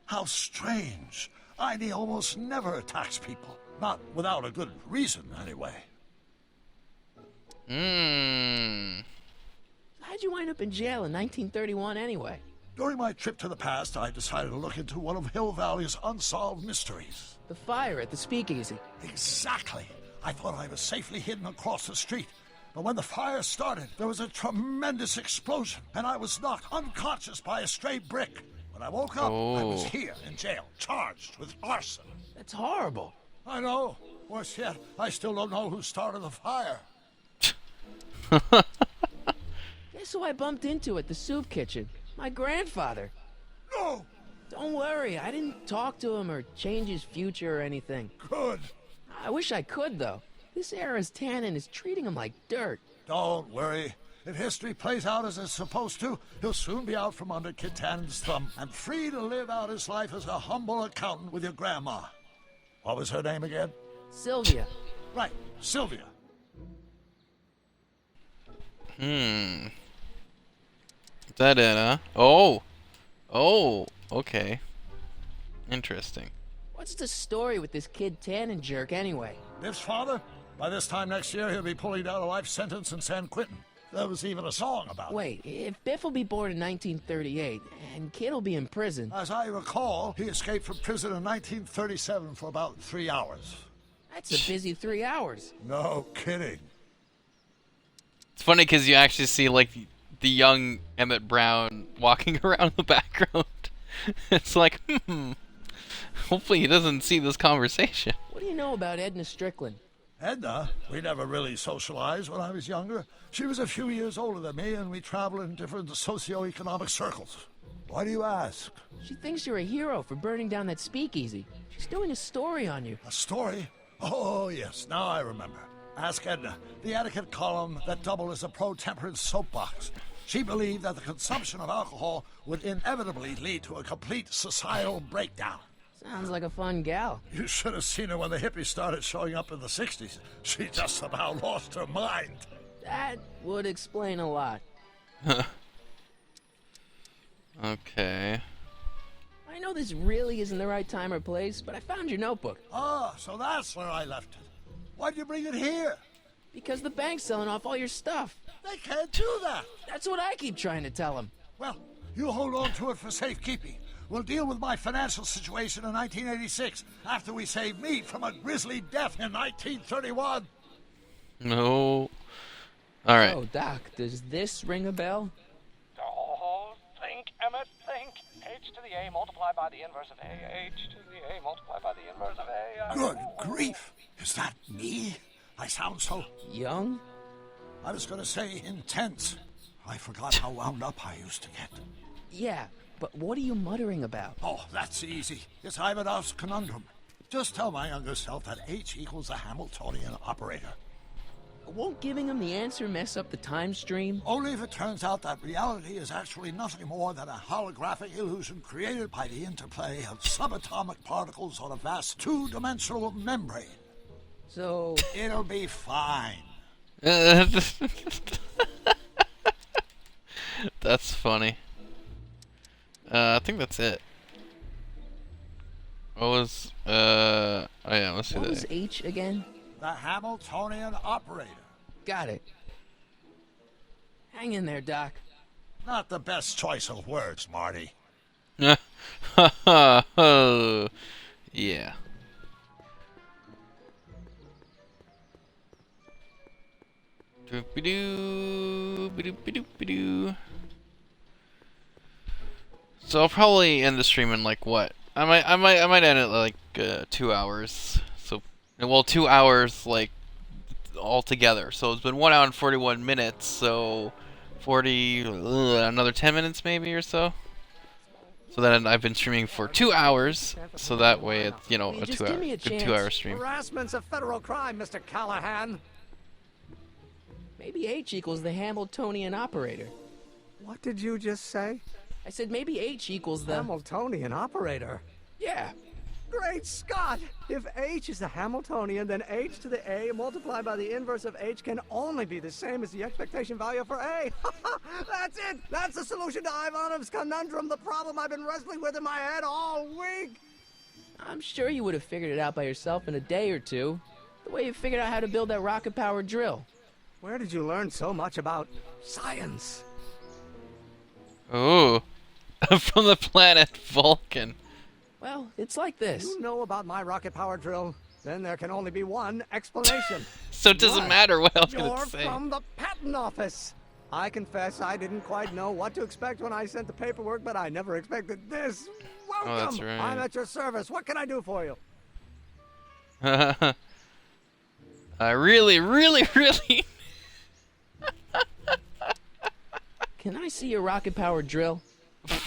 How strange. Einie almost never attacks people. Not without a good reason, anyway. How'd you wind up in jail in 1931 anyway? During my trip to the past, I decided to look into one of Hill Valley's unsolved mysteries. The fire at the speakeasy. Exactly. I thought I was safely hidden across the street. But when the fire started, there was a tremendous explosion, and I was knocked unconscious by a stray brick. When I woke up, I was here in jail, charged with arson. That's horrible. I know. Worse yet, I still don't know who started the fire. Guess who I bumped into at the soup kitchen? My grandfather. No! Don't worry, I didn't talk to him or change his future or anything. Good. I wish I could, though. This era's Tannen is treating him like dirt. Don't worry. If history plays out as it's supposed to, he'll soon be out from under Kit Tannen's thumb and free to live out his life as a humble accountant with your grandma. What was her name again? Sylvia. Right, Sylvia. Is that it, huh? Oh! Oh, okay. Interesting. What's the story with this Kid Tannen jerk anyway? Biff's father? By this time next year, he'll be pulling down a life sentence in San Quentin. There was even a song about it. Wait, if Biff will be born in 1938, and Kid will be in prison... As I recall, he escaped from prison in 1937 for about 3 hours. That's a busy 3 hours. No kidding. It's funny because you actually see, like, the young Emmett Brown walking around in the background. It's like, hopefully he doesn't see this conversation. What do you know about Edna Strickland? Edna? We never really socialized when I was younger. She was a few years older than me, and we traveled in different socioeconomic circles. Why do you ask? She thinks you're a hero for burning down that speakeasy. She's doing a story on you. A story? Oh, yes, now I remember. Ask Edna, the etiquette column that doubled as a pro-temperance soapbox. She believed that the consumption of alcohol would inevitably lead to a complete societal breakdown. Sounds like a fun gal. You should have seen her when the hippies started showing up in the 60s. She just about lost her mind. That would explain a lot. Okay. I know this really isn't the right time or place, but I found your notebook. Ah, so that's where I left it. Why'd you bring it here? Because the bank's selling off all your stuff. They can't do that. That's what I keep trying to tell them. Well, you hold on to it for safekeeping. We'll deal with my financial situation in 1986 after we save me from a grisly death in 1931. No. All right. Oh, Doc, does this ring a bell? Oh, think, Emmett, think. H to the A multiplied by the inverse of A. H to the A multiplied by the inverse of A. Good grief. Is that me? I sound so... young? I was going to say intense. I forgot how wound up I used to get. Yeah, but what are you muttering about? Oh, that's easy. It's Ivanov's conundrum. Just tell my younger self that H equals a Hamiltonian operator. Won't giving him the answer mess up the time stream? Only if it turns out that reality is actually nothing more than a holographic illusion created by the interplay of subatomic particles on a vast two-dimensional membrane. So... it'll be fine. That's funny. I think that's it. What was, oh yeah, let's see that. What was H again? The Hamiltonian operator. Got it. Hang in there, Doc. Not the best choice of words, Marty. Yeah. Doop-a-doo. So I'll probably end the stream in like what? I might end it like 2 hours. So, well, 2 hours like all together. So it's been 1 hour and 41 minutes. So 40, another 10 minutes maybe or so. So then I've been streaming for 2 hours. So that way it's, you know, a Just 2 give hour, me a good chance. 2 hour stream. Harassment's a federal crime, Mr. Callahan. Maybe H equals the Hamiltonian operator. What did you just say? I said maybe H equals the... Hamiltonian operator? Yeah. Great Scott! If H is the Hamiltonian, then H to the A multiplied by the inverse of H can only be the same as the expectation value for A. That's it! That's the solution to Ivanov's conundrum, the problem I've been wrestling with in my head all week! I'm sure you would have figured it out by yourself in a day or two. The way you figured out how to build that rocket-powered drill. Where did you learn so much about science? Oh, from the planet Vulcan. Well, it's like this. You know about my rocket power drill? Then there can only be one explanation. So it doesn't matter what I was going You're to say. from the patent office. I confess I didn't quite know what to expect when I sent the paperwork, but I never expected this. Welcome. Oh, that's right. I'm at your service. What can I do for you? Really. Can I see your rocket-powered drill?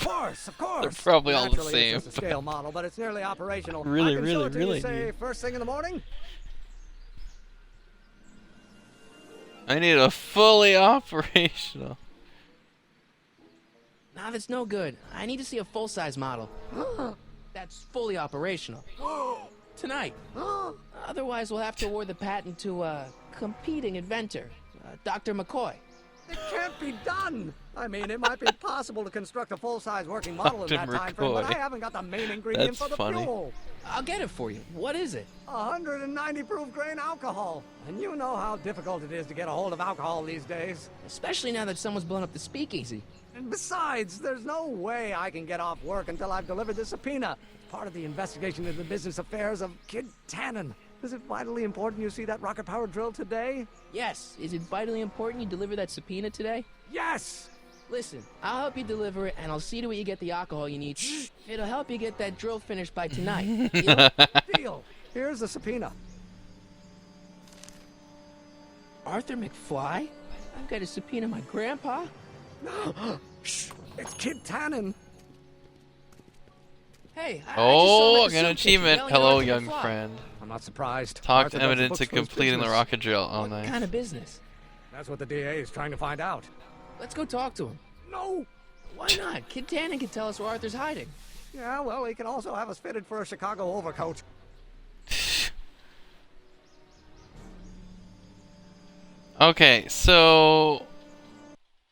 course, of course. They're probably all the Naturally, same. It's just a scale model, but it's nearly operational. Really, I can show really, it to really you, say, neat. first thing in the morning. I need a fully operational. Nah, that's no good. I need to see a full-size model. That's fully operational. Tonight. Otherwise, we'll have to award the patent to a competing inventor, Dr. McCoy. It can't be done. I mean, it might be possible to construct a full-size working model in that Dr. time frame, but I McCoy. haven't got the main ingredient That's for the funny. fuel. I'll get it for you. What is it? 190 proof grain alcohol. And you know how difficult it is to get a hold of alcohol these days. Especially now that someone's blown up the speakeasy. And besides, there's no way I can get off work until I've delivered the subpoena. It's part of the investigation into the business affairs of Kid Tannen. Is it vitally important you see that rocket-powered drill today? Yes. Is it vitally important you deliver that subpoena today? Yes! Listen, I'll help you deliver it, and I'll see to it you get the alcohol you need. It'll help you get that drill finished by tonight. Deal? Deal. Here's the subpoena. Arthur McFly? I've got to subpoena my grandpa? Shh! It's Kid Tannen. Hey, I Oh, just I saw him got an at the soup kitchen achievement. yelling at Hello, Arthur young McFly. friend. I'm not surprised. Talked Arthur does the evidence books to for his completing the business. rocket drill. Oh, What nice. kind of business? That's what the DA is trying to find out. Let's go talk to him. No! Why not? Kid Tannen can tell us where Arthur's hiding. Yeah, well, he can also have us fitted for a Chicago overcoat. Okay, so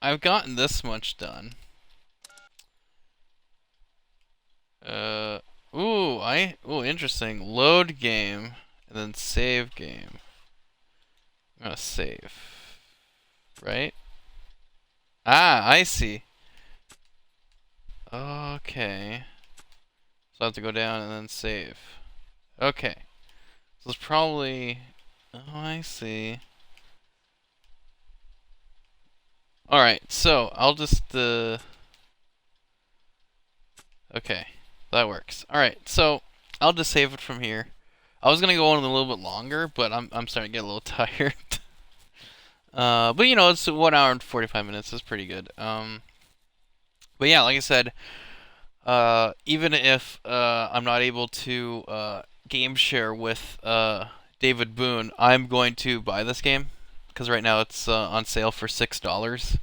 I've gotten this much done. Ooh, interesting. Load game and then save game. I'm gonna save. Right? Ah, I see. Okay. So I have to go down and then save. Okay. So it's probably... Oh, I see. Alright, so I'll just... Okay, that works. Alright, so I'll just save it from here. I was gonna go on a little bit longer, but I'm starting to get a little tired. But you know, it's 1 hour and 45 minutes. That's pretty good. But yeah, like I said, even if I'm not able to game share with David Boone, I'm going to buy this game because right now it's on sale for $6.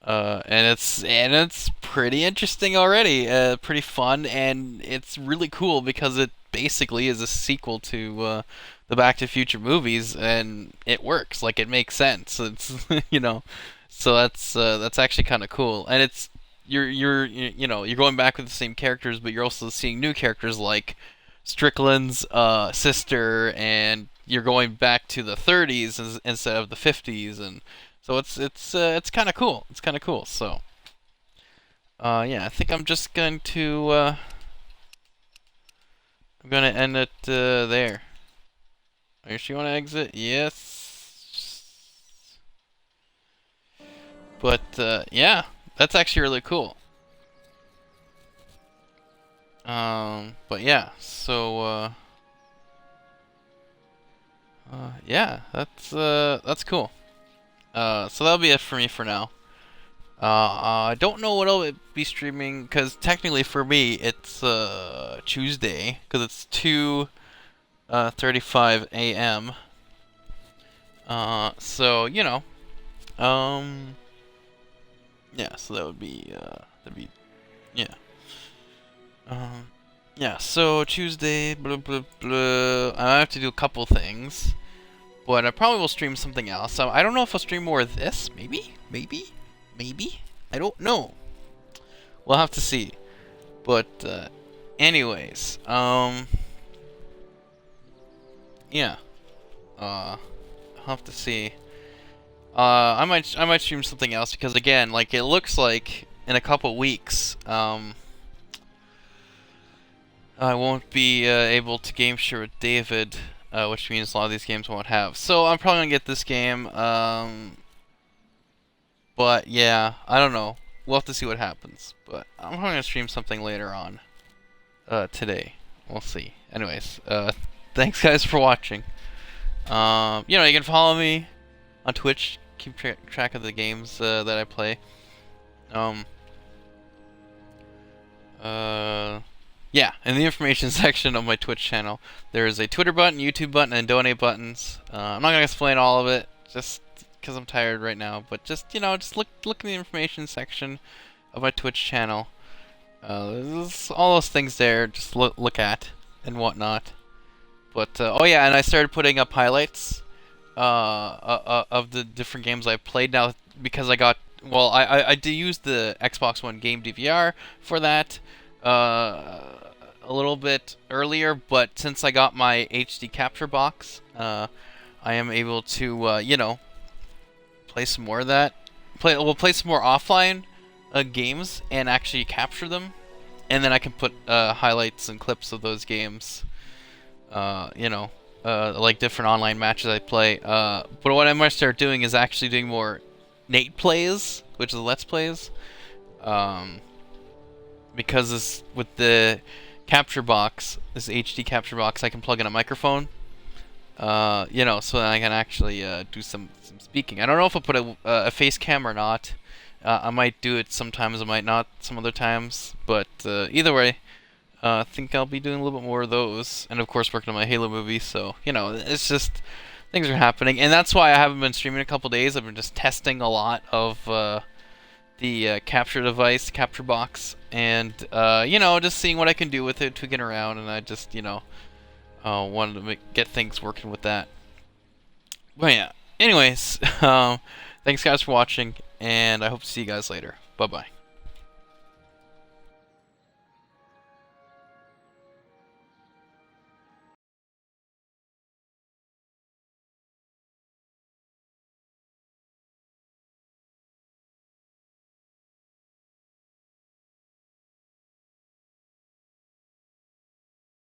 And it's pretty interesting already, pretty fun, and it's really cool because it basically is a sequel to the Back to the Future movies, and it works. Like, it makes sense. It's you know, so that's actually kind of cool, and it's you're going back with the same characters, but you're also seeing new characters like Strickland's sister, and you're going back to the 30s instead of the 50s, and so it's kind of cool. It's kind of cool. So yeah, I think I'm just going to I'm gonna end it there. Are you sure you want to exit? Yes. But yeah, that's actually really cool. But yeah, so yeah, that's cool. So that'll be it for me for now. I don't know what I'll be streaming, because technically for me it's Tuesday, because it's 2:35 a.m. So you know, yeah. So that'd be yeah. Yeah. So Tuesday, blah blah blah. I have to do a couple things. But I probably will stream something else. So I don't know if I'll stream more of this. Maybe? I don't know. We'll have to see. But anyways, yeah. I'll have to see. I might stream something else because again, like it looks like in a couple weeks, I won't be able to game share with David. Which means a lot of these games won't have. So I'm probably gonna get this game. But yeah, I don't know. We'll have to see what happens. But I'm probably gonna stream something later on. Today. We'll see. Anyways, thanks guys for watching. You know, you can follow me on Twitch. Keep track of the games that I play. Yeah, in the information section of my Twitch channel, there is a Twitter button, YouTube button, and donate buttons. I'm not gonna explain all of it, just because I'm tired right now. But just just look in the information section of my Twitch channel. There's all those things there. Just look at and whatnot. But oh yeah, and I started putting up highlights of the different games I played now because I got I do use the Xbox One game DVR for that. A little bit earlier, but since I got my HD capture box, I am able to, play some more of that. Play some more offline games and actually capture them, and then I can put highlights and clips of those games. Like different online matches I play. But what I'm gonna start doing is actually doing more Nate plays, which is Let's Plays. Because with the capture box, this HD capture box, I can plug in a microphone, so that I can actually do some speaking. I don't know if I'll put a face cam or not. I might do it sometimes, I might not some other times, but either way, I think I'll be doing a little bit more of those, and of course working on my Halo movie, so, it's just, things are happening, and that's why I haven't been streaming in a couple days. I've been just testing a lot of the capture device, capture box, and just seeing what I can do with it, tweaking around, and I just wanted to get things working with that. But yeah, anyways, thanks guys for watching, and I hope to see you guys later. Bye bye.